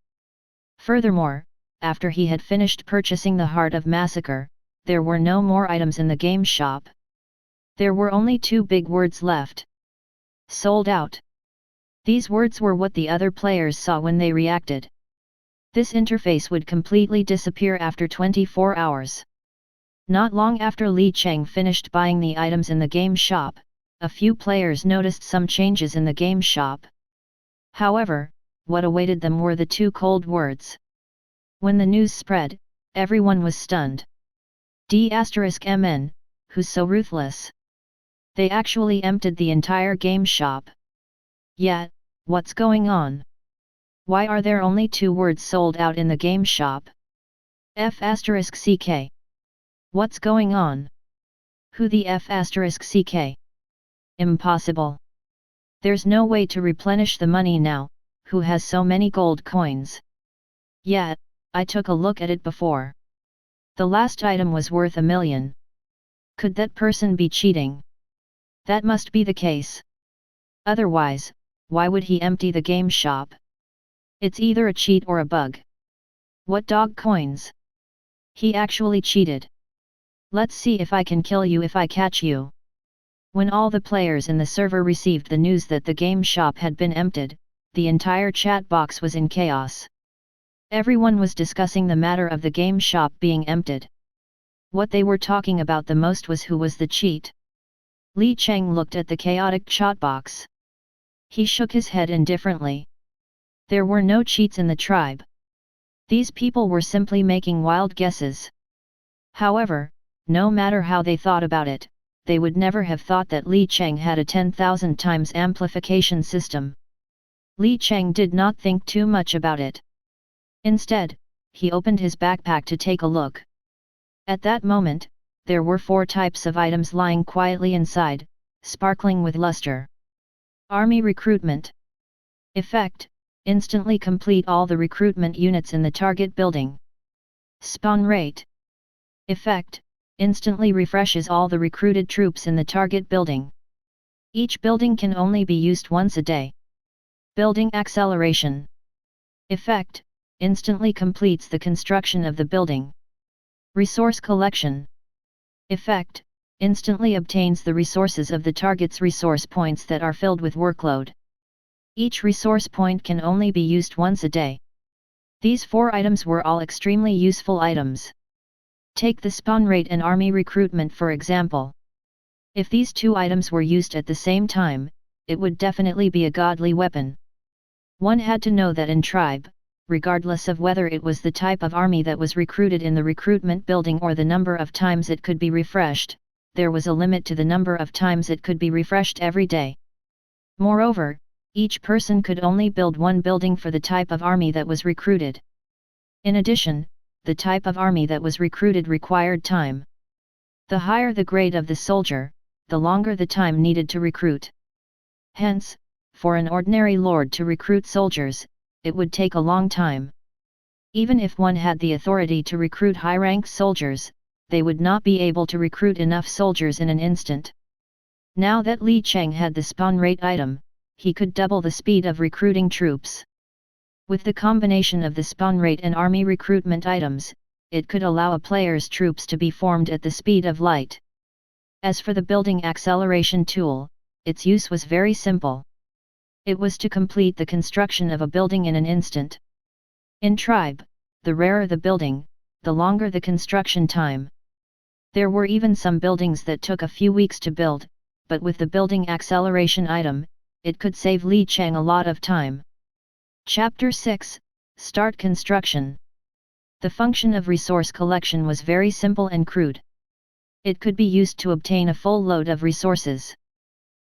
Furthermore, after he had finished purchasing the Heart of Massacre, there were no more items in the game shop. There were only 2 big words left. Sold out. These words were what the other players saw when they reacted. This interface would completely disappear after 24 hours. Not long after Li Cheng finished buying the items in the game shop, a few players noticed some changes in the game shop. However, what awaited them were the 2 cold words. When the news spread, everyone was stunned. D*MN, who's so ruthless? They actually emptied the entire game shop. Yet, what's going on? Why are there only 2 words sold out in the game shop? F*CK. What's going on? Who the F*CK? Impossible. There's no way to replenish the money now, who has so many gold coins? Yet, I took a look at it before. The last item was worth 1 million. Could that person be cheating? That must be the case. Otherwise, why would he empty the game shop? It's either a cheat or a bug. What dog coins? He actually cheated. Let's see if I can kill you if I catch you. When all the players in the server received the news that the game shop had been emptied, the entire chat box was in chaos. Everyone was discussing the matter of the game shop being emptied. What they were talking about the most was who was the cheat. Li Cheng looked at the chaotic chat box. He shook his head indifferently. There were no cheats in the tribe. These people were simply making wild guesses. However, no matter how they thought about it, they would never have thought that Li Cheng had a 10,000 times amplification system. Li Cheng did not think too much about it. Instead, he opened his backpack to take a look. At that moment, there were 4 types of items lying quietly inside, sparkling with luster. Army recruitment. Effect: instantly complete all the recruitment units in the target building. Spawn rate. Effect: instantly refreshes all the recruited troops in the target building. Each building can only be used once a day. Building acceleration. Effect: instantly completes the construction of the building. Resource collection. Effect: instantly obtains the resources of the target's resource points that are filled with workload. Each resource point can only be used once a day. These 4 items were all extremely useful items. Take the spawn rate and army recruitment for example. If these 2 items were used at the same time, it would definitely be a godly weapon. One had to know that in tribe, regardless of whether it was the type of army that was recruited in the recruitment building or the number of times it could be refreshed, there was a limit to the number of times it could be refreshed every day. Moreover, each person could only build 1 building for the type of army that was recruited. In addition, the type of army that was recruited required time. The higher the grade of the soldier, the longer the time needed to recruit. Hence, for an ordinary lord to recruit soldiers, it would take a long time. Even if one had the authority to recruit high-rank soldiers, they would not be able to recruit enough soldiers in an instant. Now that Li Cheng had the spawn rate item, he could double the speed of recruiting troops. With the combination of the spawn rate and army recruitment items, it could allow a player's troops to be formed at the speed of light. As for the building acceleration tool, its use was very simple. It was to complete the construction of a building in an instant. In tribe, the rarer the building, the longer the construction time. There were even some buildings that took a few weeks to build, but with the building acceleration item, it could save Li Cheng a lot of time. Chapter 6, Start Construction. The function of resource collection was very simple and crude. It could be used to obtain a full load of resources.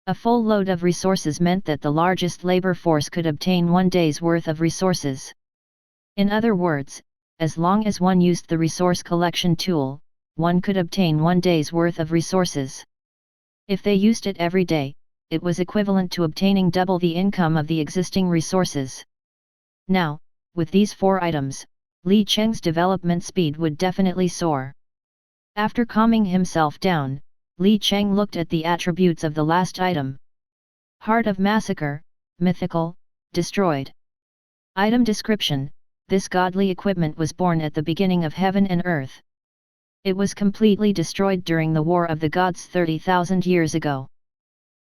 A full load of resources meant that the largest labor force could obtain 1 day's worth of resources. In other words, as long as one used the resource collection tool, one could obtain 1 day's worth of resources. If they used it every day, it was equivalent to obtaining double the income of the existing resources. Now, with these 4 items, Li Cheng's development speed would definitely soar. After calming himself down, Li Cheng looked at the attributes of the last item. Heart of Massacre, mythical, destroyed. Item description: this godly equipment was born at the beginning of heaven and earth. It was completely destroyed during the War of the Gods 30,000 years ago.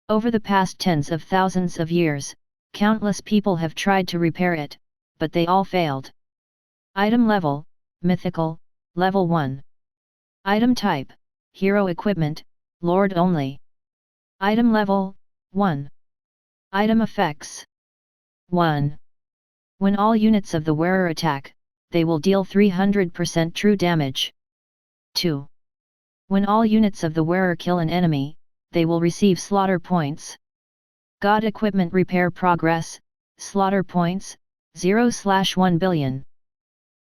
Over the past tens of thousands of years, countless people have tried to repair it, but they all failed. Item level: mythical, level 1. Item type: hero equipment, Lord only. Item level: 1. Item effects: 1. When all units of the wearer attack, they will deal 300% true damage. 2. When all units of the wearer kill an enemy, they will receive slaughter points. God equipment repair progress, slaughter points, 0/1 billion.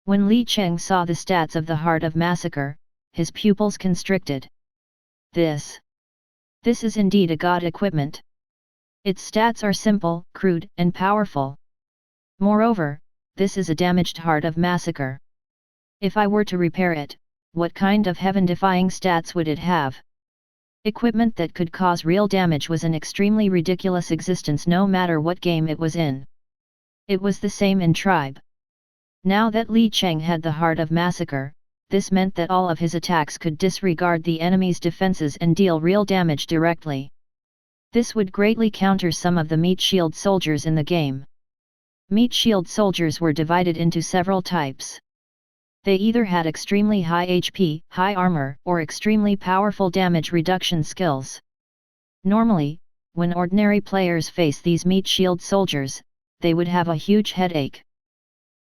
When Li Cheng saw the stats of the Heart of Massacre, his pupils constricted. This is indeed a god equipment. Its stats are simple, crude, and powerful. Moreover, this is a damaged Heart of Massacre. If I were to repair it, what kind of heaven-defying stats would it have? Equipment that could cause real damage was an extremely ridiculous existence no matter what game it was in. It was the same in tribe. Now that Li Cheng had the Heart of Massacre, this meant that all of his attacks could disregard the enemy's defenses and deal real damage directly. This would greatly counter some of the meat shield soldiers in the game. Meat shield soldiers were divided into several types. They either had extremely high HP, high armor, or extremely powerful damage reduction skills. Normally, when ordinary players face these meat shield soldiers, they would have a huge headache.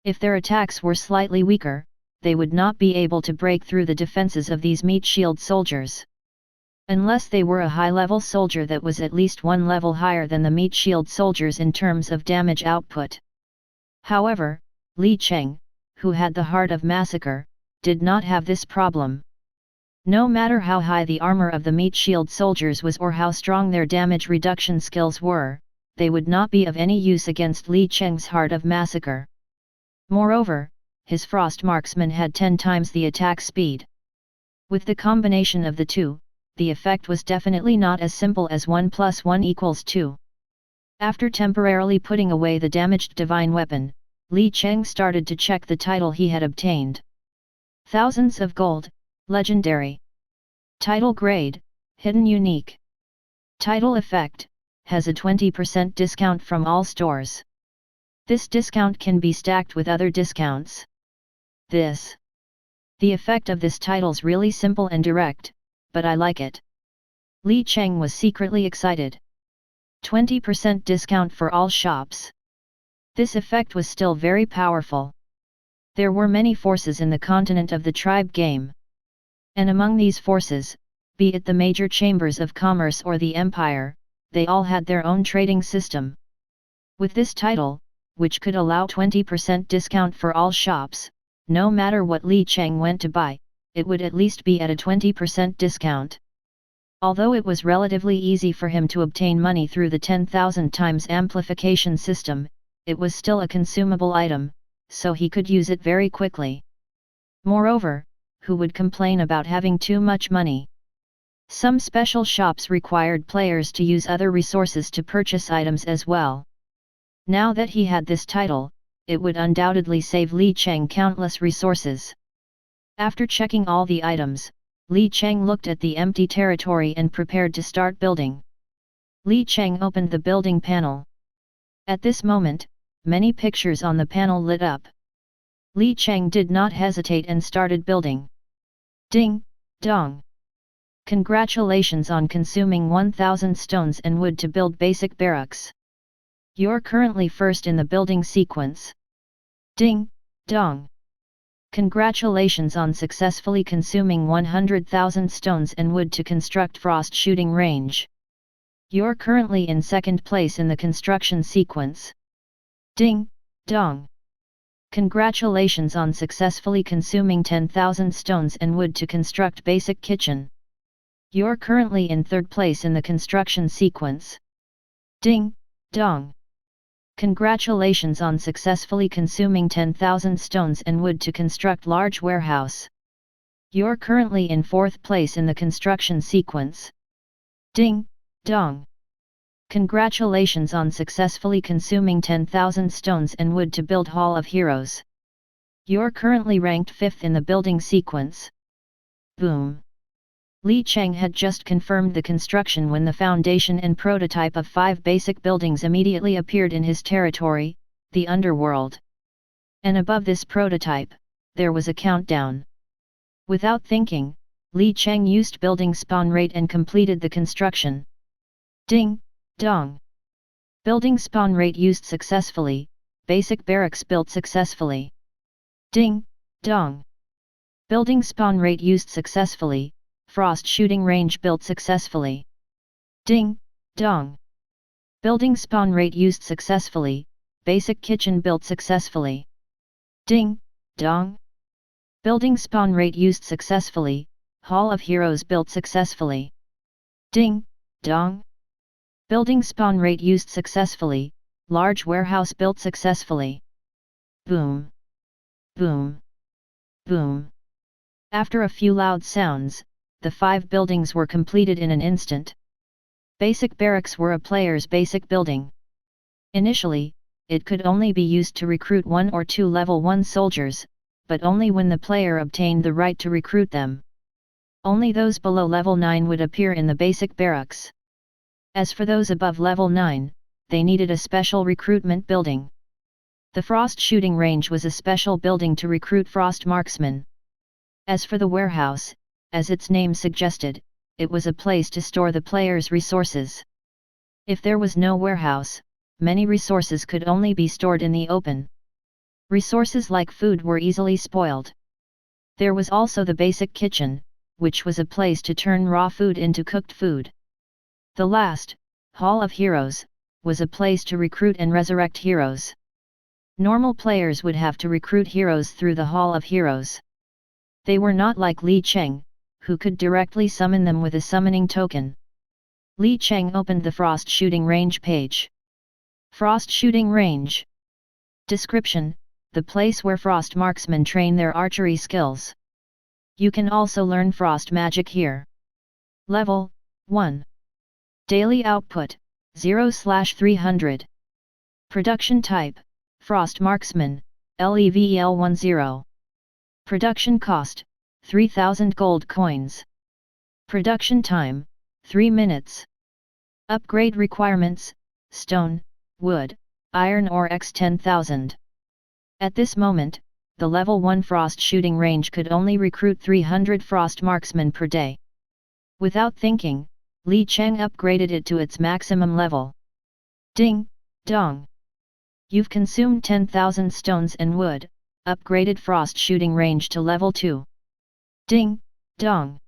If their attacks were slightly weaker, they would not be able to break through the defenses of these meat shield soldiers. Unless they were a high-level soldier that was at least one level higher than the meat shield soldiers in terms of damage output. However, Li Cheng, who had the Heart of Massacre, did not have this problem. No matter how high the armor of the meat shield soldiers was or how strong their damage reduction skills were, they would not be of any use against Li Cheng's Heart of Massacre. Moreover, his Frost Marksman had 10 times the attack speed. With the combination of the two, the effect was definitely not as simple as 1 + 1 = 2. After temporarily putting away the damaged divine weapon, Li Cheng started to check the title he had obtained. Thousands of gold, legendary. Title grade, hidden unique. Title effect, has a 20% discount from all stores. This discount can be stacked with other discounts. The effect of this title's really simple and direct, but I like it. Li Cheng was secretly excited. 20% discount for all shops. This effect was still very powerful. There were many forces in the continent of the tribe game. And among these forces, be it the major chambers of commerce or the empire, they all had their own trading system. With this title, which could allow 20% discount for all shops, no matter what Li Cheng went to buy, it would at least be at a 20% discount. Although it was relatively easy for him to obtain money through the 10,000 times amplification system, it was still a consumable item, so he could use it very quickly. Moreover, who would complain about having too much money? Some special shops required players to use other resources to purchase items as well. Now that he had this title, it would undoubtedly save Li Cheng countless resources. After checking all the items, Li Cheng looked at the empty territory and prepared to start building. Li Cheng opened the building panel. At this moment, many pictures on the panel lit up. Li Cheng did not hesitate and started building. Ding, dong. Congratulations on consuming 1000 stones and wood to build basic barracks. You're currently first in the building sequence. Ding, dong. Congratulations on successfully consuming 100,000 stones and wood to construct frost shooting range. You're currently in second place in the construction sequence. Ding, dong. Congratulations on successfully consuming 10,000 stones and wood to construct basic kitchen. You're currently in third place in the construction sequence. Ding, dong. Congratulations on successfully consuming 10,000 stones and wood to construct large warehouse. You're currently in fourth place in the construction sequence. Ding, dong. Congratulations on successfully consuming 10,000 stones and wood to build Hall of Heroes. You're currently ranked 5th in the building sequence. Boom. Li Cheng had just confirmed the construction when the foundation and prototype of 5 basic buildings immediately appeared in his territory, the underworld. And above this prototype, there was a countdown. Without thinking, Li Cheng used building spawn rate and completed the construction. Ding, dong. Building spawn rate used successfully, basic barracks built successfully. Ding, dong. Building spawn rate used successfully, frost shooting range built successfully. Ding, dong. Building spawn rate used successfully, basic kitchen built successfully. Ding, dong. Building spawn rate used successfully, Hall of Heroes built successfully. Ding, dong. Building spawn rate used successfully, large warehouse built successfully. Boom. Boom. Boom. After a few loud sounds, the 5 buildings were completed in an instant. Basic barracks were a player's basic building. Initially, it could only be used to recruit 1 or 2 level 1 soldiers, but only when the player obtained the right to recruit them. Only those below level 9 would appear in the basic barracks. As for those above level 9, they needed a special recruitment building. The Frost shooting range was a special building to recruit Frost Marksmen. As for the warehouse, as its name suggested, it was a place to store the player's resources. If there was no warehouse, many resources could only be stored in the open. Resources like food were easily spoiled. There was also the basic kitchen, which was a place to turn raw food into cooked food. The last, Hall of Heroes, was a place to recruit and resurrect heroes. Normal players would have to recruit heroes through the Hall of Heroes. They were not like Li Cheng, who could directly summon them with a summoning token. Li Cheng opened the Frost shooting range page. Frost shooting range. Description: the place where Frost marksmen train their archery skills. You can also learn Frost magic here. Level 1. Daily output 0/300. Production type Frost Marksman, LEVEL10. Production cost 3000 gold coins. Production time 3 minutes. Upgrade requirements: stone, wood, iron or X 10,000. At this moment, the level 1 Frost shooting range could only recruit 300 Frost Marksmen per day. Without thinking, Li Cheng upgraded it to its maximum level. Ding, dong. You've consumed 10,000 stones and wood, upgraded Frost shooting range to level 2. Ding, dong.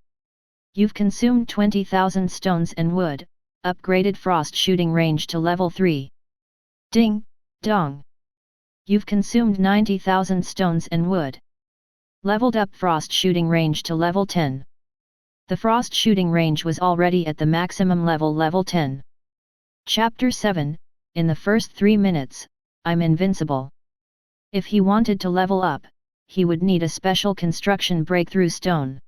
You've consumed 20,000 stones and wood, upgraded Frost shooting range to level 3. Ding, dong. You've consumed 90,000 stones and wood. Leveled up Frost shooting range to level 10. The Frost shooting range was already at the maximum level 10. Chapter 7, in the first 3 minutes, I'm invincible. If he wanted to level up, he would need a special construction breakthrough stone.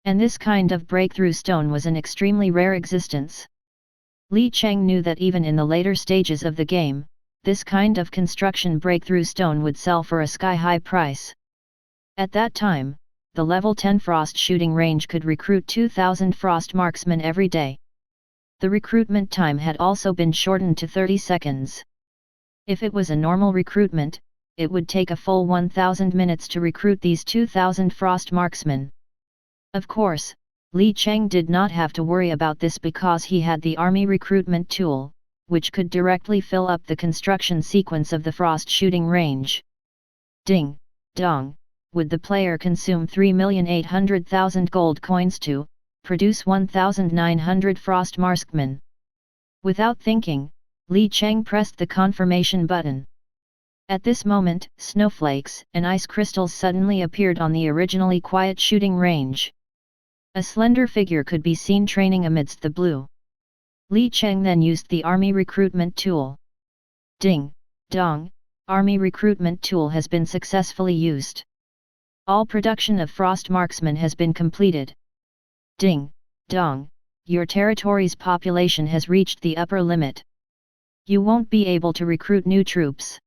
And this kind of breakthrough stone was an extremely rare existence. Li Cheng knew that even in the later stages of the game, this kind of construction breakthrough stone would sell for a sky-high price. At that time, the level 10 Frost shooting range could recruit 2,000 Frost Marksmen every day. The recruitment time had also been shortened to 30 seconds. If it was a normal recruitment, it would take a full 1,000 minutes to recruit these 2,000 Frost Marksmen. Of course, Li Cheng did not have to worry about this because he had the army recruitment tool, which could directly fill up the construction sequence of the Frost shooting range. Ding, dong, would the player consume 3,800,000 gold coins to produce 1,900 Frost Marksmen? Without thinking, Li Cheng pressed the confirmation button. At this moment, snowflakes and ice crystals suddenly appeared on the originally quiet shooting range. A slender figure could be seen training amidst the blue. Li Cheng then used the army recruitment tool. Ding, dong, army recruitment tool has been successfully used. All production of Frost Marksmen has been completed. Ding, dong, your territory's population has reached the upper limit. You won't be able to recruit new troops.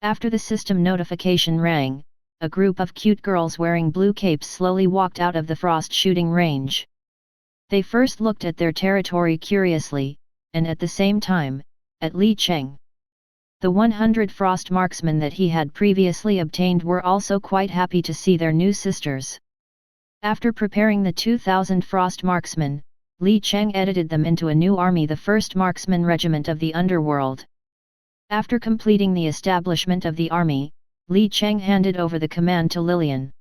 After the system notification rang, a group of cute girls wearing blue capes slowly walked out of the Frost shooting range. They first looked at their territory curiously, and at the same time, at Li Cheng. The 100 Frost Marksmen that he had previously obtained were also quite happy to see their new sisters. After preparing the 2,000 Frost Marksmen, Li Cheng edited them into a new army, the 1st Marksman Regiment of the Underworld. After completing the establishment of the army, Li Cheng handed over the command to Lillian.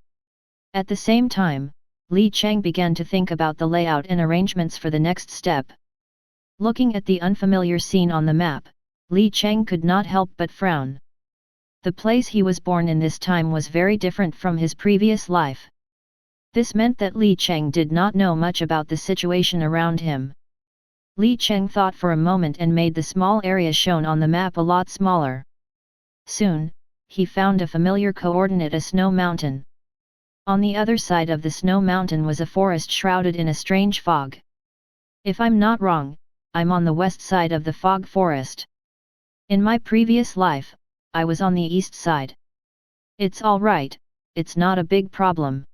At the same time, Li Cheng began to think about the layout and arrangements for the next step. Looking at the unfamiliar scene on the map, Li Cheng could not help but frown. The place he was born in this time was very different from his previous life. This meant that Li Cheng did not know much about the situation around him. Li Cheng thought for a moment and made the small area shown on the map a lot smaller. Soon, he found a familiar coordinate: a snow mountain. On the other side of the snow mountain was a forest shrouded in a strange fog. If I'm not wrong, I'm on the west side of the fog forest. In my previous life, I was on the east side. It's all right, it's not a big problem.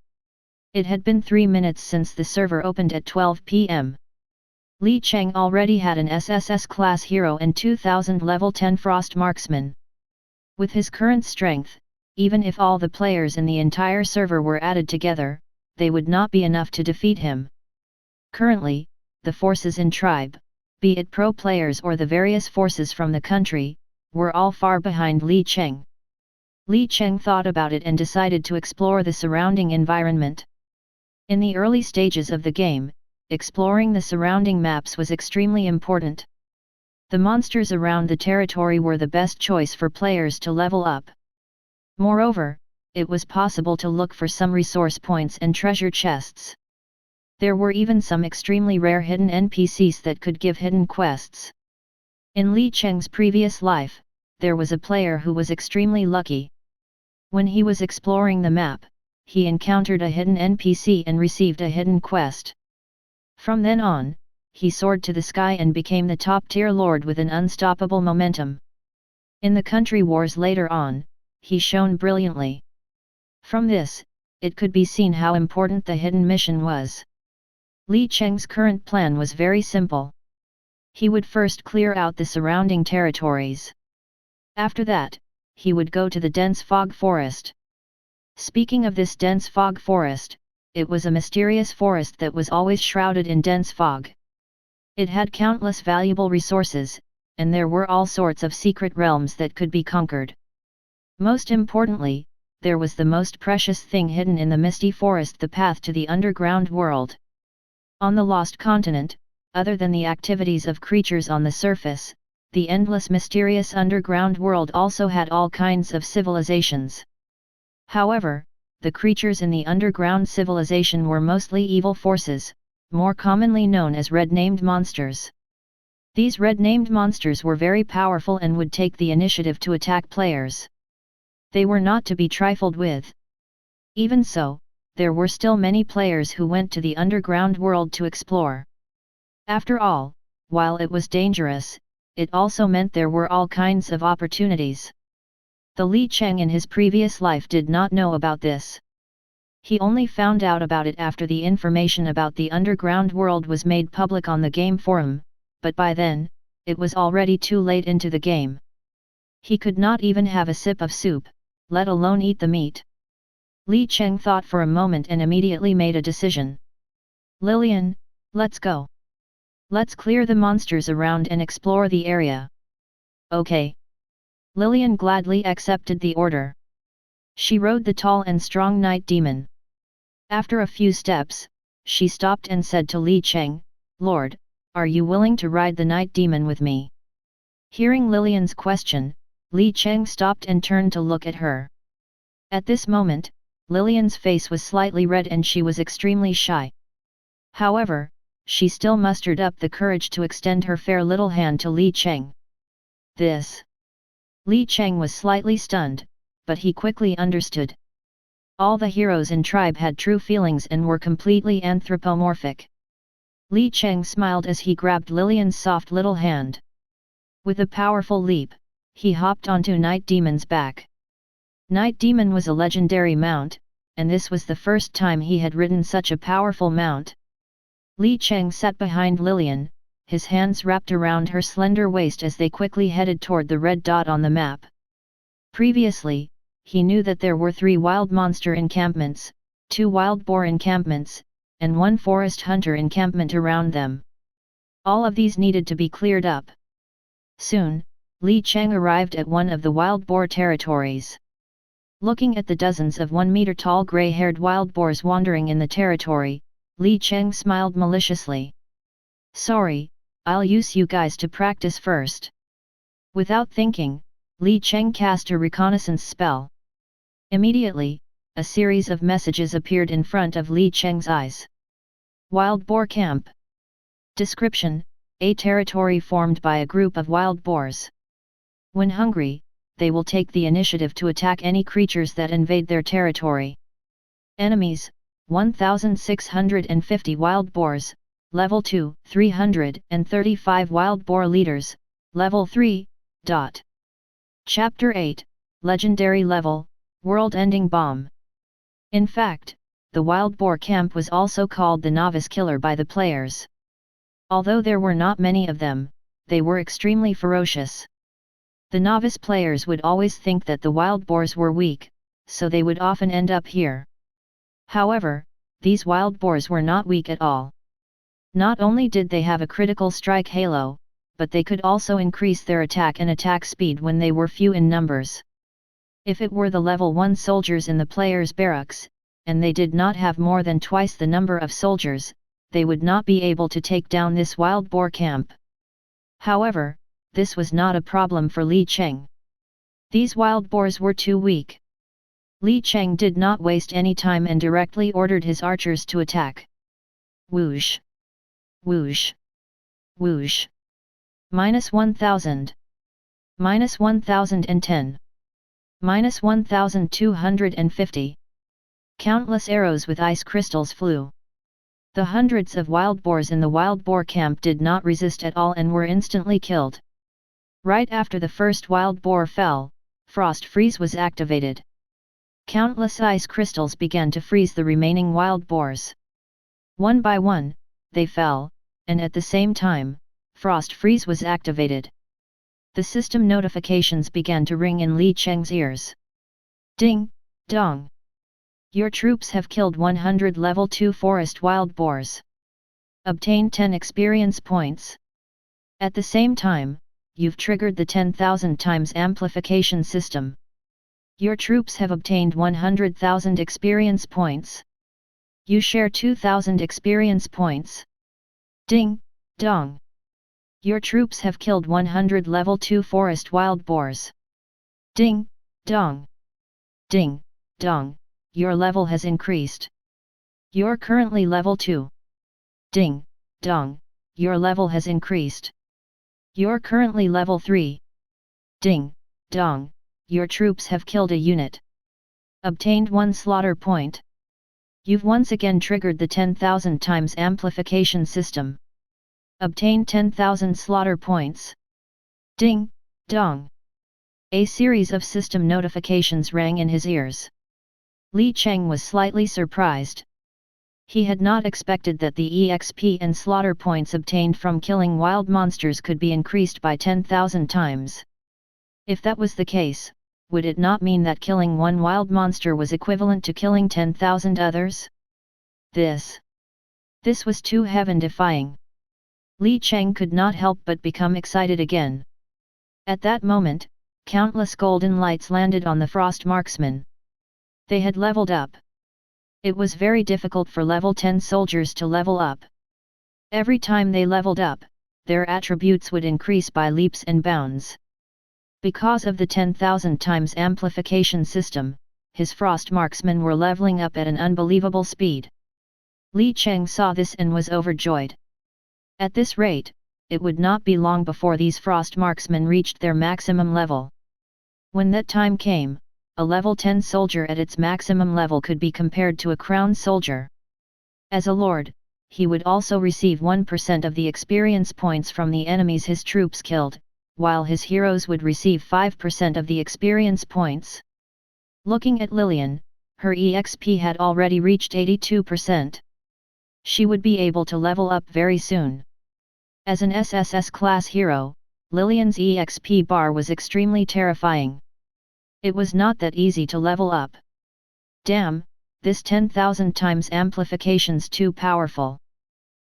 It had been 3 minutes since the server opened at 12 p.m. Li Cheng already had an SSS-Class hero and 2000 level 10 Frost Marksman. With his current strength, even if all the players in the entire server were added together, they would not be enough to defeat him. Currently, the forces in Tribe, be it pro players or the various forces from the country, were all far behind Li Cheng. Li Cheng thought about it and decided to explore the surrounding environment. In the early stages of the game, exploring the surrounding maps was extremely important. The monsters around the territory were the best choice for players to level up. Moreover, it was possible to look for some resource points and treasure chests. There were even some extremely rare hidden NPCs that could give hidden quests. In Li Cheng's previous life, there was a player who was extremely lucky. When he was exploring the map, he encountered a hidden NPC and received a hidden quest. From then on, he soared to the sky and became the top-tier lord with an unstoppable momentum. In the country wars later on, he shone brilliantly. From this, it could be seen how important the hidden mission was. Li Cheng's current plan was very simple. He would first clear out the surrounding territories. After that, he would go to the dense fog forest. Speaking of this dense fog forest, it was a mysterious forest that was always shrouded in dense fog. It had countless valuable resources, and there were all sorts of secret realms that could be conquered. Most importantly, there was the most precious thing hidden in the misty forest, the path to the underground world. On the lost continent, other than the activities of creatures on the surface, the endless mysterious underground world also had all kinds of civilizations. However, the creatures in the underground civilization were mostly evil forces, more commonly known as red-named monsters. These red-named monsters were very powerful and would take the initiative to attack players. They were not to be trifled with. Even so, there were still many players who went to the underground world to explore. After all, while it was dangerous, it also meant there were all kinds of opportunities. The Li Cheng in his previous life did not know about this. He only found out about it after the information about the underground world was made public on the game forum, but by then, it was already too late into the game. He could not even have a sip of soup, let alone eat the meat. Li Cheng thought for a moment and immediately made a decision. Lillian, let's go. Let's clear the monsters around and explore the area. Okay. Lillian gladly accepted the order. She rode the tall and strong night demon. After a few steps, she stopped and said to Li Cheng, "Lord, are you willing to ride the night demon with me?" Hearing Lillian's question, Li Cheng stopped and turned to look at her. At this moment, Lillian's face was slightly red and she was extremely shy. However, she still mustered up the courage to extend her fair little hand to Li Cheng. This. Li Cheng was slightly stunned, but he quickly understood. All the heroes in Tribe had true feelings and were completely anthropomorphic. Li Cheng smiled as he grabbed Lillian's soft little hand. With a powerful leap, he hopped onto Night Demon's back. Night Demon was a legendary mount, and this was the first time he had ridden such a powerful mount. Li Cheng sat behind Lillian, his hands wrapped around her slender waist as they quickly headed toward the red dot on the map. Previously, he knew that there were 3 wild monster encampments, 2 wild boar encampments, and 1 forest hunter encampment around them. All of these needed to be cleared up. Soon, Li Cheng arrived at one of the wild boar territories. Looking at the dozens of 1-meter-tall gray-haired wild boars wandering in the territory, Li Cheng smiled maliciously. "Sorry, I'll use you guys to practice first." Without thinking, Li Cheng cast a reconnaissance spell. Immediately, a series of messages appeared in front of Li Cheng's eyes. Wild Boar Camp. Description: a territory formed by a group of wild boars. When hungry, they will take the initiative to attack any creatures that invade their territory. Enemies: 1,650 wild boars, Level 2, 335 wild boar leaders, Level 3. Chapter 8, Legendary Level, World-Ending Bomb. In fact, the wild boar camp was also called the Novice Killer by the players. Although there were not many of them, they were extremely ferocious. The novice players would always think that the wild boars were weak, so they would often end up here. However, these wild boars were not weak at all. Not only did they have a critical strike halo, but they could also increase their attack and attack speed when they were few in numbers. If it were the level 1 soldiers in the player's barracks, and they did not have more than twice the number of soldiers, they would not be able to take down this wild boar camp. However, this was not a problem for Li Cheng. These wild boars were too weak. Li Cheng did not waste any time and directly ordered his archers to attack. Whoosh! Whoosh! Whoosh! -1000. -1010. -1250. Countless arrows with ice crystals flew. The hundreds of wild boars in the wild boar camp did not resist at all and were instantly killed. Right after the first wild boar fell, frost freeze was activated. Countless ice crystals began to freeze the remaining wild boars. One by one, they fell, and at the same time, frost freeze was activated. The system notifications began to ring in Li Cheng's ears. Ding, dong. Your troops have killed 100 level 2 forest wild boars. Obtain 10 experience points. At the same time, you've triggered the 10,000 times amplification system. Your troops have obtained 100,000 experience points. You share 2,000 experience points. Ding, dong. Your troops have killed 100 level 2 forest wild boars. Ding, dong. Ding, dong, your level has increased. You're currently level 2. Ding, dong, your level has increased. You're currently level 3. Ding, dong, your troops have killed a unit. Obtained 1 slaughter point. You've once again triggered the 10,000 times amplification system. Obtained 10,000 slaughter points. Ding, dong. A series of system notifications rang in his ears. Li Cheng was slightly surprised. He had not expected that the EXP and slaughter points obtained from killing wild monsters could be increased by 10,000 times. If that was the case, would it not mean that killing one wild monster was equivalent to killing 10,000 others? This was too heaven-defying. Li Cheng could not help but become excited again. At that moment, countless golden lights landed on the frost marksman. They had leveled up. It was very difficult for level 10 soldiers to level up. Every time they leveled up, their attributes would increase by leaps and bounds. Because of the 10,000 times amplification system, his frost marksmen were leveling up at an unbelievable speed. Li Cheng saw this and was overjoyed. At this rate, it would not be long before these frost marksmen reached their maximum level. When that time came, a level 10 soldier at its maximum level could be compared to a crown soldier. As a lord, he would also receive 1% of the experience points from the enemies his troops killed, while his heroes would receive 5% of the experience points. Looking at Lillian, her EXP had already reached 82%. She would be able to level up very soon. As an SSS-Class hero, Lillian's EXP bar was extremely terrifying. It was not that easy to level up. Damn, this 10,000 times amplification's too powerful.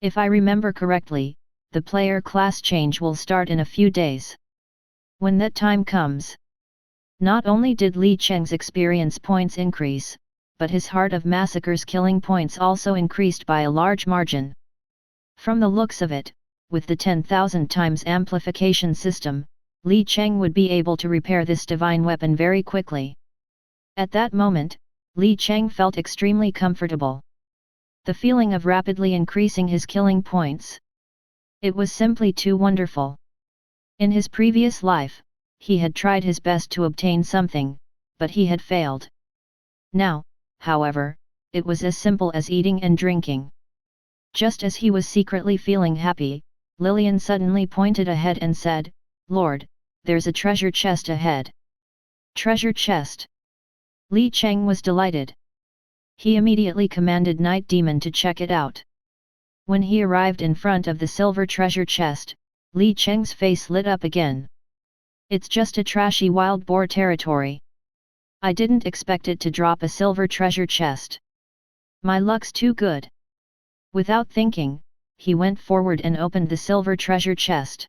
If I remember correctly, the player class change will start in a few days. When that time comes, not only did Li Cheng's experience points increase, but his Heart of Massacre's killing points also increased by a large margin. From the looks of it, with the 10,000 times amplification system, Li Cheng would be able to repair this divine weapon very quickly. At that moment, Li Cheng felt extremely comfortable. The feeling of rapidly increasing his killing points. It was simply too wonderful. In his previous life, he had tried his best to obtain something, but he had failed. Now, however, it was as simple as eating and drinking. Just as he was secretly feeling happy, Lillian suddenly pointed ahead and said, "Lord, there's a treasure chest ahead." Treasure chest. Li Cheng was delighted. He immediately commanded Night Demon to check it out. When he arrived in front of the silver treasure chest, Li Cheng's face lit up again. It's just a trashy wild boar territory. I didn't expect it to drop a silver treasure chest. My luck's too good. Without thinking, he went forward and opened the silver treasure chest.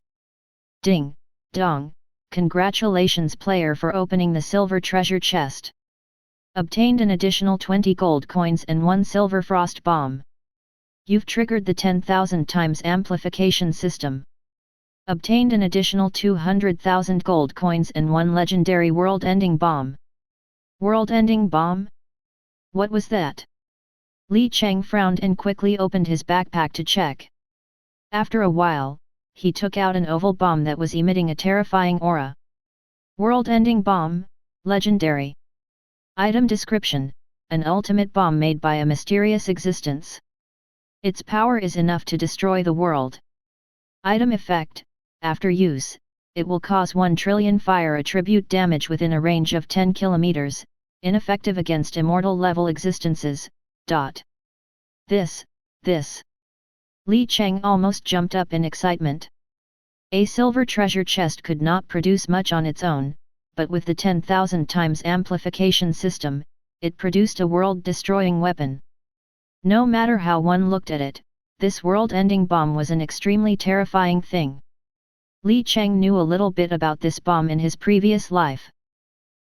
Ding, dong, congratulations player for opening the silver treasure chest. Obtained an additional 20 gold coins and 1 silver frost bomb. You've triggered the 10,000 times amplification system. Obtained an additional 200,000 gold coins and 1 legendary world-ending bomb. World-ending bomb? What was that? Li Cheng frowned and quickly opened his backpack to check. After a while, he took out an oval bomb that was emitting a terrifying aura. World-ending bomb, legendary. Item description: an ultimate bomb made by a mysterious existence. Its power is enough to destroy the world. Item effect: after use, it will cause 1 trillion fire attribute damage within a range of 10 kilometers, ineffective against immortal level existences. This. Li Cheng almost jumped up in excitement. A silver treasure chest could not produce much on its own, but with the 10,000 times amplification system, it produced a world-destroying weapon. No matter how one looked at it, this world-ending bomb was an extremely terrifying thing. Li Cheng knew a little bit about this bomb in his previous life.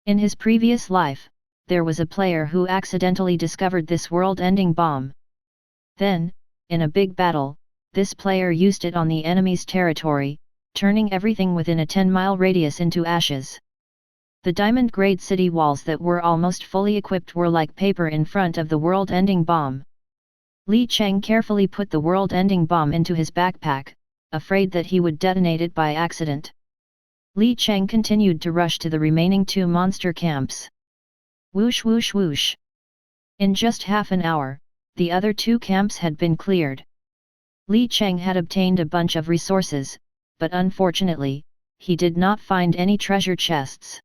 In his previous life, there was a player who accidentally discovered this world-ending bomb. Then, in a big battle, this player used it on the enemy's territory, turning everything within a 10-mile radius into ashes. The diamond-grade city walls that were almost fully equipped were like paper in front of the world-ending bomb. Li Cheng carefully put the world-ending bomb into his backpack, afraid that he would detonate it by accident. Li Cheng continued to rush to the remaining 2 monster camps. Whoosh whoosh whoosh. In just half an hour, the other 2 camps had been cleared. Li Cheng had obtained a bunch of resources, but unfortunately, he did not find any treasure chests.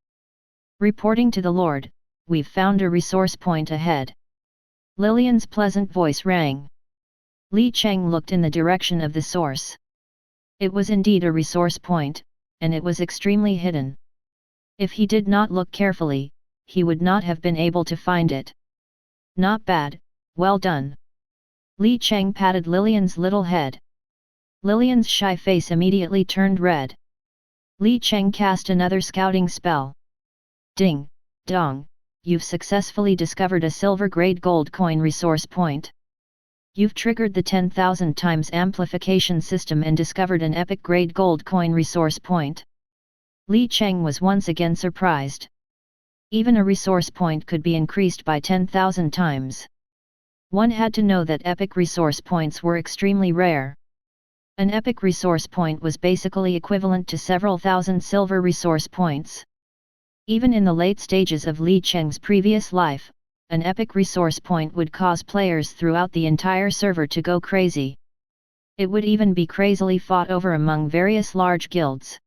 Reporting to the Lord, we've found a resource point ahead. Lillian's pleasant voice rang. Li Cheng looked in the direction of the source. It was indeed a resource point, and it was extremely hidden. If he did not look carefully, he would not have been able to find it. Not bad, well done. Li Cheng patted Lillian's little head. Lillian's shy face immediately turned red. Li Cheng cast another scouting spell. Ding, dong, you've successfully discovered a silver-grade gold coin resource point. You've triggered the 10,000 times amplification system and discovered an epic-grade gold coin resource point. Li Cheng was once again surprised. Even a resource point could be increased by 10,000 times. One had to know that epic resource points were extremely rare. An epic resource point was basically equivalent to several thousand silver resource points. Even in the late stages of Li Cheng's previous life, an epic resource point would cause players throughout the entire server to go crazy. It would even be crazily fought over among various large guilds.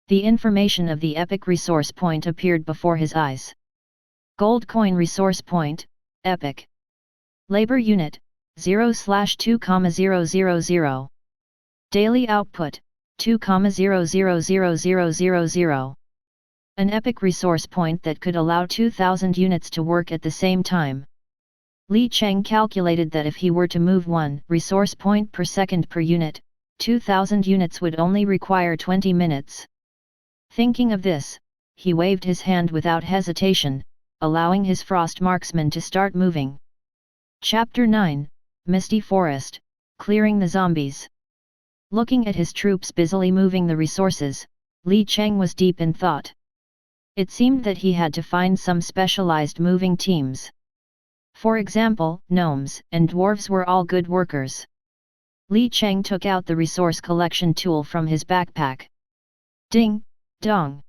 The information of the epic resource point appeared before his eyes. Gold coin resource point, epic. Labor unit, 0/2,000. Daily output, 2,0000000. An epic resource point that could allow 2,000 units to work at the same time. Li Cheng calculated that if he were to move 1 resource point per second per unit, 2,000 units would only require 20 minutes. Thinking of this, he waved his hand without hesitation, allowing his frost marksman to start moving. Chapter 9, Misty Forest, Clearing the Zombies. Looking at his troops busily moving the resources, Li Cheng was deep in thought. It seemed that he had to find some specialized moving teams. For example, gnomes and dwarves were all good workers. Li Cheng took out the resource collection tool from his backpack. Ding, dong.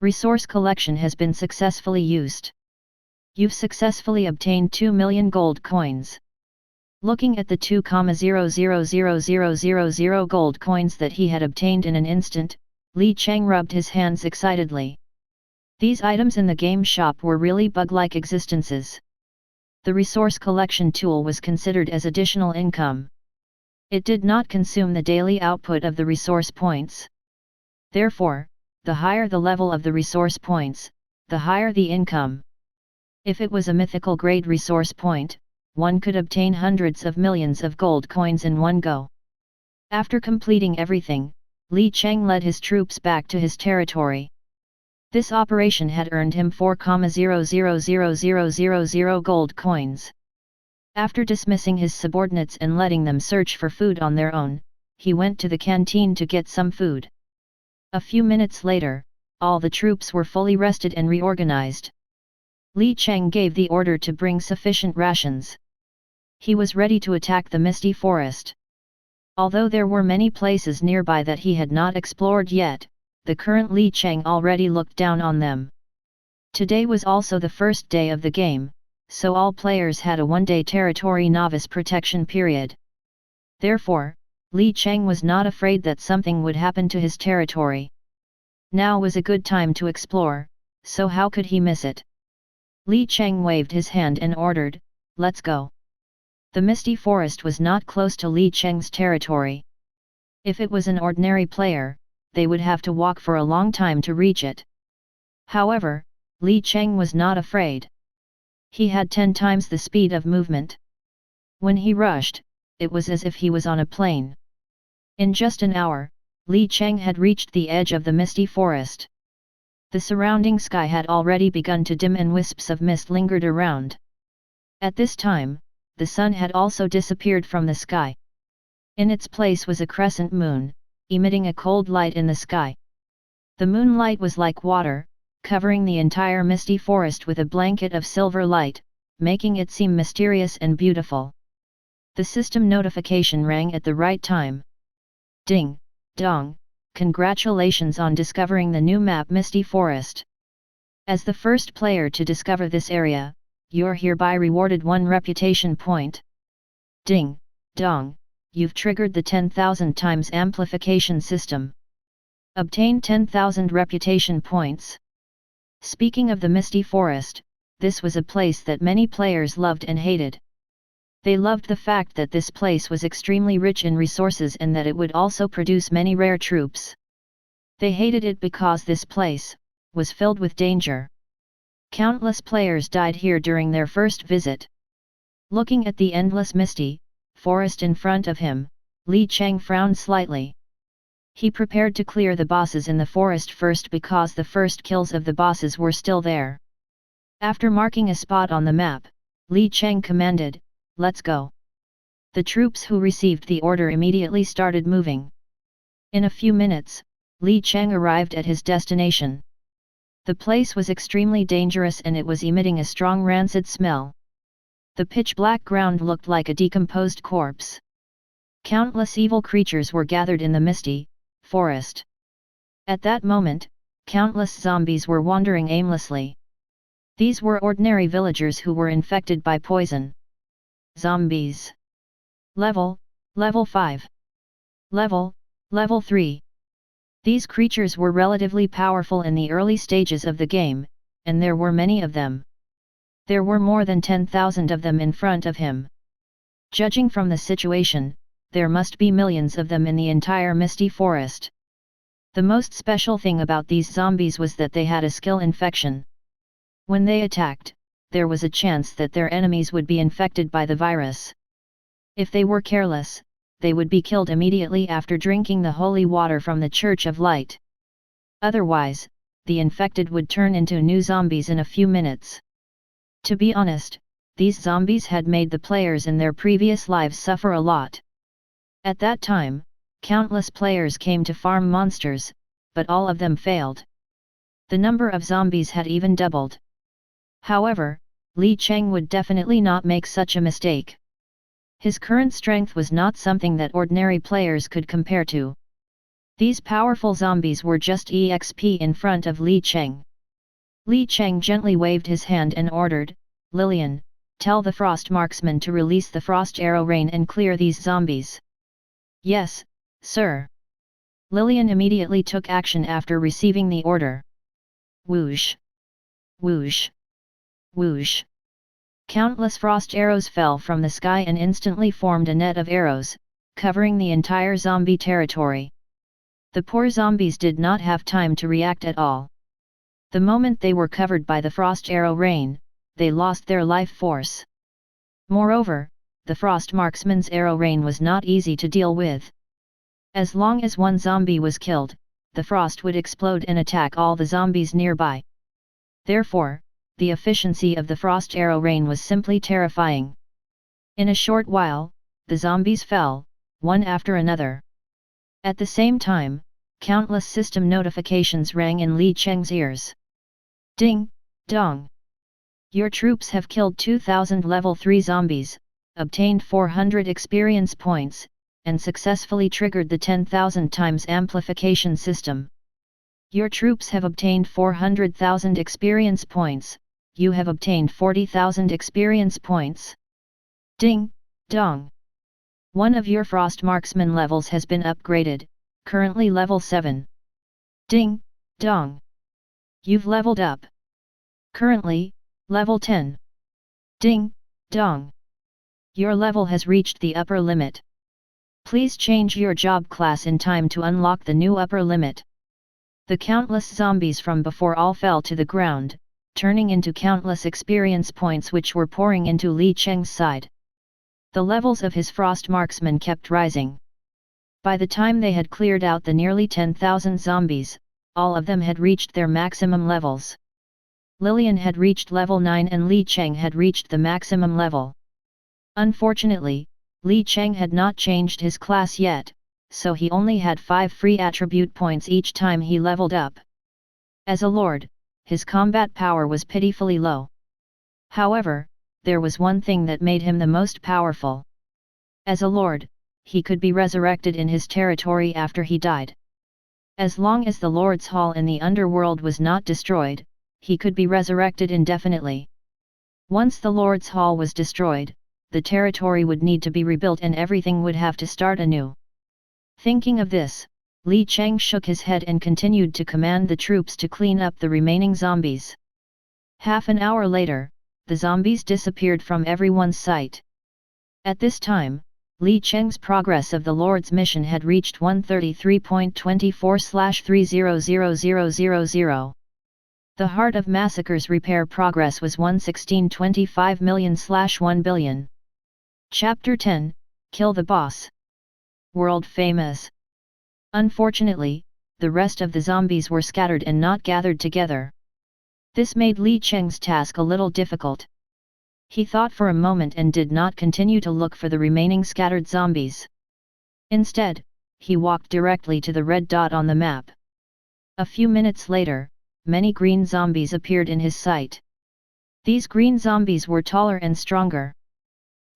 Resource collection has been successfully used. You've successfully obtained 2 million gold coins. Looking at the 2,000,000 gold coins that he had obtained in an instant, Li Cheng rubbed his hands excitedly. These items in the game shop were really bug-like existences. The resource collection tool was considered as additional income. It did not consume the daily output of the resource points. Therefore, the higher the level of the resource points, the higher the income. If it was a mythical grade resource point, one could obtain hundreds of millions of gold coins in one go. After completing everything, Li Cheng led his troops back to his territory. This operation had earned him 4,000,000 gold coins. After dismissing his subordinates and letting them search for food on their own, he went to the canteen to get some food. A few minutes later, all the troops were fully rested and reorganized. Li Cheng gave the order to bring sufficient rations. He was ready to attack the Misty Forest. Although there were many places nearby that he had not explored yet, the current Li Cheng already looked down on them. Today was also the first day of the game, so all players had a one-day territory novice protection period. Therefore, Li Cheng was not afraid that something would happen to his territory. Now was a good time to explore, so how could he miss it? Li Cheng waved his hand and ordered, "Let's go." The Misty Forest was not close to Li Cheng's territory. If it was an ordinary player, they would have to walk for a long time to reach it. However, Li Cheng was not afraid. He had 10 times the speed of movement. When he rushed, it was as if he was on a plane. In just an hour, Li Cheng had reached the edge of the Misty Forest. The surrounding sky had already begun to dim and wisps of mist lingered around. At this time, the sun had also disappeared from the sky. In its place was a crescent moon, emitting a cold light in the sky. The moonlight was like water, covering the entire Misty Forest with a blanket of silver light, making it seem mysterious and beautiful. The system notification rang at the right time. Ding, dong, congratulations on discovering the new map Misty Forest. As the first player to discover this area, you're hereby rewarded 1 reputation point. Ding, dong, you've triggered the 10,000 times amplification system. Obtain 10,000 reputation points. Speaking of the Misty Forest, this was a place that many players loved and hated. They loved the fact that this place was extremely rich in resources and that it would also produce many rare troops. They hated it because this place was filled with danger. Countless players died here during their first visit. Looking at the endless Misty Forest in front of him, Li Cheng frowned slightly. He prepared to clear the bosses in the forest first because the first kills of the bosses were still there. After marking a spot on the map, Li Cheng commanded, "Let's go." The troops who received the order immediately started moving. In a few minutes, Li Cheng arrived at his destination. The place was extremely dangerous and it was emitting a strong rancid smell. The pitch-black ground looked like a decomposed corpse. Countless evil creatures were gathered in the Misty Forest. At that moment, countless zombies were wandering aimlessly. These were ordinary villagers who were infected by poison. Zombies. Level 5. Level 3. These creatures were relatively powerful in the early stages of the game, and there were many of them. There were more than 10,000 of them in front of him. Judging from the situation, there must be millions of them in the entire Misty Forest. The most special thing about these zombies was that they had a skill infection. When they attacked, there was a chance that their enemies would be infected by the virus. If they were careless, they would be killed immediately after drinking the holy water from the Church of Light. Otherwise, the infected would turn into new zombies in a few minutes. To be honest, these zombies had made the players in their previous lives suffer a lot. At that time, countless players came to farm monsters, but all of them failed. The number of zombies had even doubled. However, Li Cheng would definitely not make such a mistake. His current strength was not something that ordinary players could compare to. These powerful zombies were just EXP in front of Li Cheng. Li Cheng gently waved his hand and ordered, "Lillian, tell the Frost Marksman to release the Frost Arrow Rain and clear these zombies." "Yes, sir." Lillian immediately took action after receiving the order. Whoosh! Whoosh! Whoosh! Countless frost arrows fell from the sky and instantly formed a net of arrows, covering the entire zombie territory. The poor zombies did not have time to react at all. The moment they were covered by the frost arrow rain, they lost their life force. Moreover, the frost marksman's arrow rain was not easy to deal with. As long as one zombie was killed, the frost would explode and attack all the zombies nearby. Therefore, the efficiency of the frost arrow rain was simply terrifying. In a short while, the zombies fell, one after another. At the same time, countless system notifications rang in Li Cheng's ears. Ding, dong. Your troops have killed 2,000 level 3 zombies, obtained 400 experience points, and successfully triggered the 10,000 times amplification system. Your troops have obtained 400,000 experience points, you have obtained 40,000 experience points. Ding, dong. One of your frost marksman levels has been upgraded, currently level 7. Ding, dong. You've leveled up. Currently, level 10. Ding, dong. Your level has reached the upper limit. Please change your job class in time to unlock the new upper limit. The countless zombies from before all fell to the ground, turning into countless experience points which were pouring into Li Cheng's side. The levels of his frost marksmen kept rising. By the time they had cleared out the nearly 10,000 zombies, all of them had reached their maximum levels. Lillian had reached level 9 and Li Cheng had reached the maximum level. Unfortunately, Li Cheng had not changed his class yet, so he only had 5 free attribute points each time he leveled up. As a lord, his combat power was pitifully low. However, there was one thing that made him the most powerful. As a lord, he could be resurrected in his territory after he died. As long as the Lord's Hall in the underworld was not destroyed, he could be resurrected indefinitely. Once the Lord's Hall was destroyed, the territory would need to be rebuilt and everything would have to start anew. Thinking of this, Li Cheng shook his head and continued to command the troops to clean up the remaining zombies. Half an hour later, the zombies disappeared from everyone's sight. At this time, Li Cheng's progress of the Lord's mission had reached 133.24/300000. The Heart of Massacre's repair progress was 116.25 million/1 billion. Chapter 10, Kill the Boss. World famous. Unfortunately, the rest of the zombies were scattered and not gathered together. This made Li Cheng's task a little difficult. He thought for a moment and did not continue to look for the remaining scattered zombies. Instead, he walked directly to the red dot on the map. A few minutes later, many green zombies appeared in his sight. These green zombies were taller and stronger.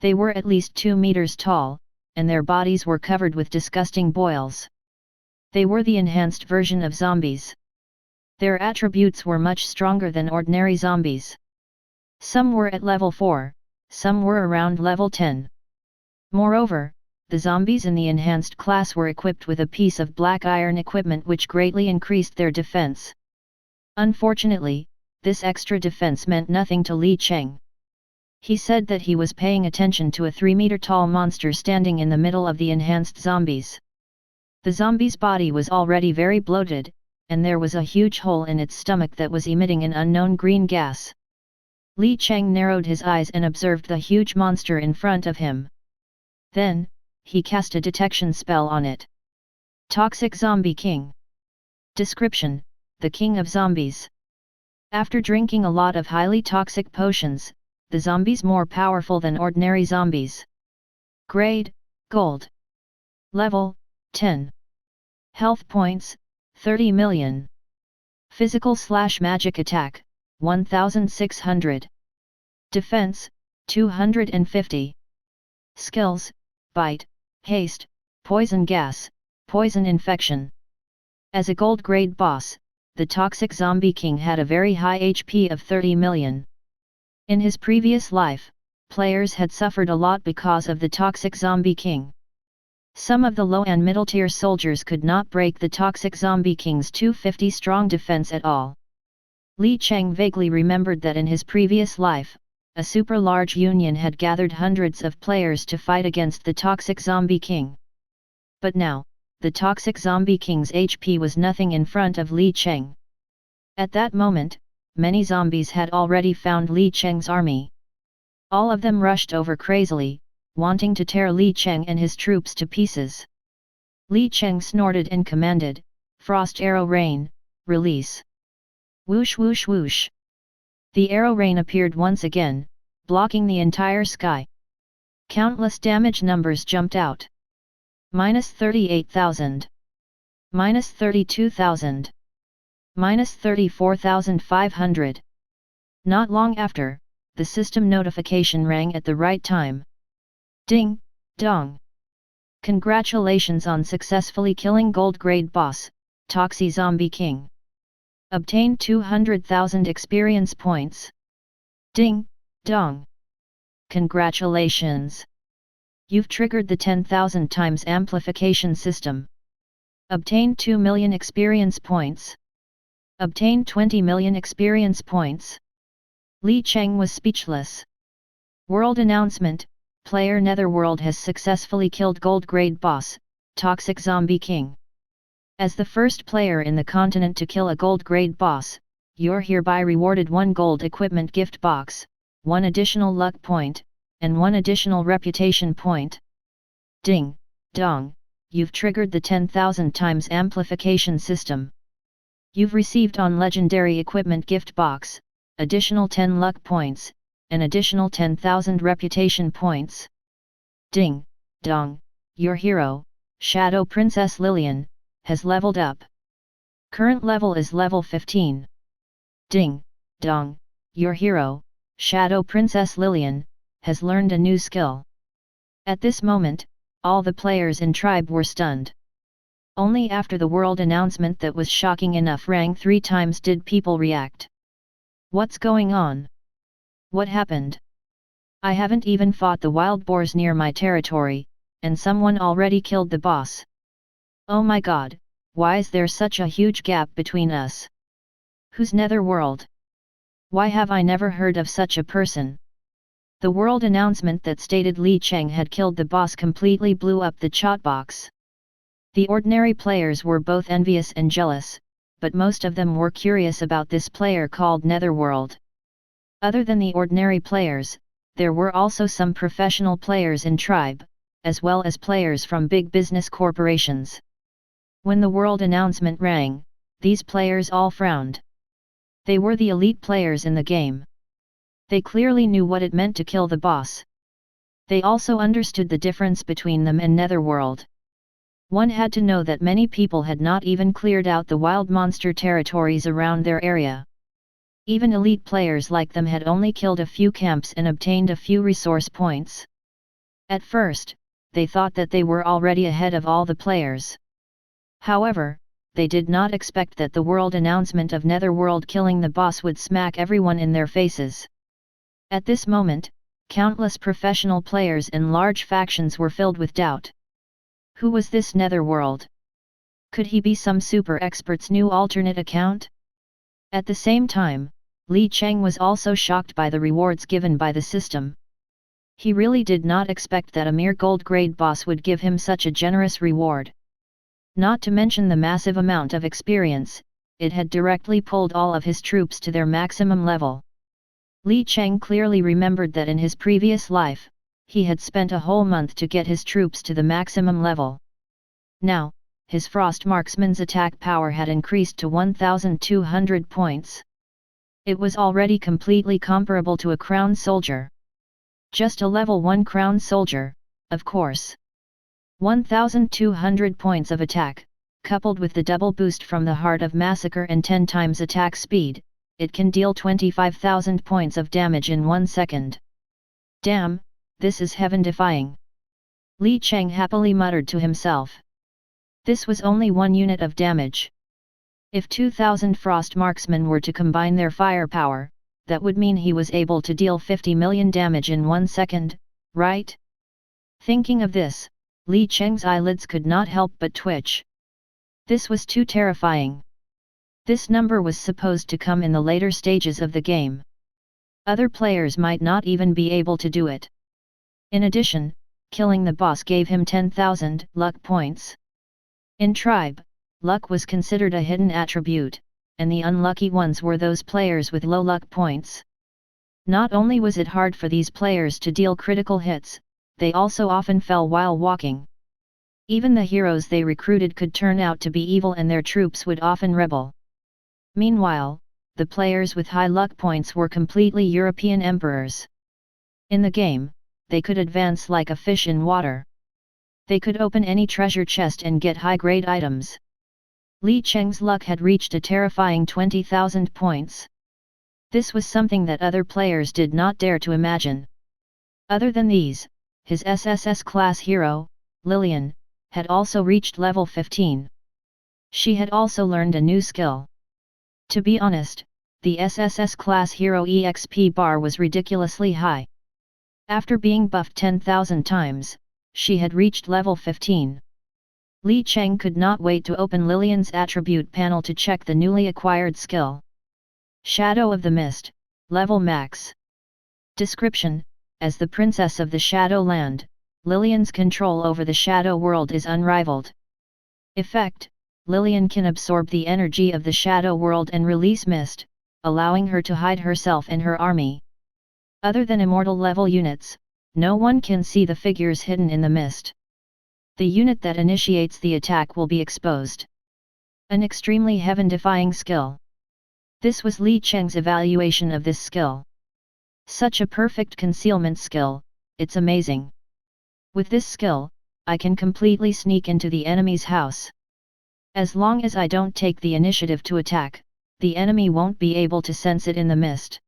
They were at least 2 meters tall, and their bodies were covered with disgusting boils. They were the enhanced version of zombies. Their attributes were much stronger than ordinary zombies. Some were at level 4, some were around level 10. Moreover, the zombies in the enhanced class were equipped with a piece of black iron equipment which greatly increased their defense. Unfortunately, this extra defense meant nothing to Li Cheng. He said that he was paying attention to a 3-meter-tall monster standing in the middle of the enhanced zombies. The zombie's body was already very bloated, and there was a huge hole in its stomach that was emitting an unknown green gas. Li Cheng narrowed his eyes and observed the huge monster in front of him. Then, he cast a detection spell on it. Toxic Zombie King. Description: the King of Zombies. After drinking a lot of highly toxic potions, the zombies more powerful than ordinary zombies. Grade: Gold. Level: 10. Health points: 30 million. Physical/magic attack: 1600. Defense: 250. Skills: Bite, Haste, Poison Gas, Poison Infection. As a gold grade boss, the Toxic Zombie King had a very high HP of 30 million. In his previous life, players had suffered a lot because of the Toxic Zombie King. Some of the low and middle tier soldiers could not break the Toxic Zombie King's 250 strong defense at all. Li Cheng vaguely remembered that in his previous life, a super large union had gathered hundreds of players to fight against the Toxic Zombie King. But now, the toxic zombie king's HP was nothing in front of Li Cheng. At that moment, many zombies had already found Li Cheng's army. All of them rushed over crazily, wanting to tear Li Cheng and his troops to pieces. Li Cheng snorted and commanded, "Frost Arrow Rain, release!" Whoosh whoosh whoosh. The arrow rain appeared once again, blocking the entire sky. Countless damage numbers jumped out. -38,000. -32,000. -34,500. Not long after, the system notification rang at the right time. Ding, dong. Congratulations on successfully killing gold grade boss, Toxie Zombie King. Obtained 200,000 experience points. Ding, dong. Congratulations. You've triggered the 10,000 times amplification system. Obtained 2 million experience points. Obtained 20 million experience points. Li Cheng was speechless. World announcement: Player Netherworld has successfully killed gold grade boss, Toxic Zombie King. As the first player in the continent to kill a gold grade boss, you're hereby rewarded 1 gold equipment gift box, 1 additional luck point, and 1 additional reputation point. Ding, dong, you've triggered the 10,000 times amplification system. You've received on legendary equipment gift box, additional 10 luck points, an additional 10,000 reputation points. Ding, dong, your hero, Shadow Princess Lillian, has leveled up. Current level is level 15. Ding, dong, your hero, Shadow Princess Lillian, has learned a new skill. At this moment, all the players in Tribe were stunned. Only after the world announcement that was shocking enough rang 3 times did people react. What's going on? What happened? I haven't even fought the wild boars near my territory, and someone already killed the boss. Oh my god, why is there such a huge gap between us? Whose netherworld? Why have I never heard of such a person? The world announcement that stated Li Cheng had killed the boss completely blew up the chatbox. The ordinary players were both envious and jealous, but most of them were curious about this player called Netherworld. Other than the ordinary players, there were also some professional players in Tribe, as well as players from big business corporations. When the world announcement rang, these players all frowned. They were the elite players in the game. They clearly knew what it meant to kill the boss. They also understood the difference between them and Netherworld. One had to know that many people had not even cleared out the wild monster territories around their area. Even elite players like them had only killed a few camps and obtained a few resource points. At first, they thought that they were already ahead of all the players. However, they did not expect that the world announcement of Netherworld killing the boss would smack everyone in their faces. At this moment, countless professional players and large factions were filled with doubt. Who was this Netherworld? Could he be some super expert's new alternate account? At the same time, Li Cheng was also shocked by the rewards given by the system. He really did not expect that a mere gold grade boss would give him such a generous reward. Not to mention the massive amount of experience, it had directly pulled all of his troops to their maximum level. Li Cheng clearly remembered that in his previous life, he had spent a whole month to get his troops to the maximum level. Now, his Frost Marksman's attack power had increased to 1,200 points. It was already completely comparable to a crown soldier. Just a level 1 crown soldier, of course. 1,200 points of attack, coupled with the double boost from the Heart of Massacre and 10 times attack speed, it can deal 25,000 points of damage in 1 second. Damn, this is heaven-defying. Li Cheng happily muttered to himself. This was only 1 unit of damage. If 2,000 Frost Marksmen were to combine their firepower, that would mean he was able to deal 50 million damage in 1 second, right? Thinking of this, Li Cheng's eyelids could not help but twitch. This was too terrifying. This number was supposed to come in the later stages of the game. Other players might not even be able to do it. In addition, killing the boss gave him 10,000 luck points. In Tribe, luck was considered a hidden attribute, and the unlucky ones were those players with low luck points. Not only was it hard for these players to deal critical hits, they also often fell while walking. Even the heroes they recruited could turn out to be evil and their troops would often rebel. Meanwhile, the players with high luck points were completely European emperors. In the game, they could advance like a fish in water. They could open any treasure chest and get high-grade items. Li Cheng's luck had reached a terrifying 20,000 points. This was something that other players did not dare to imagine. Other than these, his SSS-Class hero, Lillian, had also reached level 15. She had also learned a new skill. To be honest, the SSS-Class hero EXP bar was ridiculously high. After being buffed 10,000 times, she had reached level 15. Li Cheng could not wait to open Lillian's attribute panel to check the newly acquired skill. Shadow of the Mist, level max. Description: as the princess of the Shadow Land, Lillian's control over the Shadow World is unrivaled. Effect: Lillian can absorb the energy of the Shadow World and release mist, allowing her to hide herself and her army. Other than immortal level units, no one can see the figures hidden in the mist. The unit that initiates the attack will be exposed. An extremely heaven-defying skill. This was Li Cheng's evaluation of this skill. Such a perfect concealment skill, it's amazing. With this skill, I can completely sneak into the enemy's house. As long as I don't take the initiative to attack, the enemy won't be able to sense it in the mist.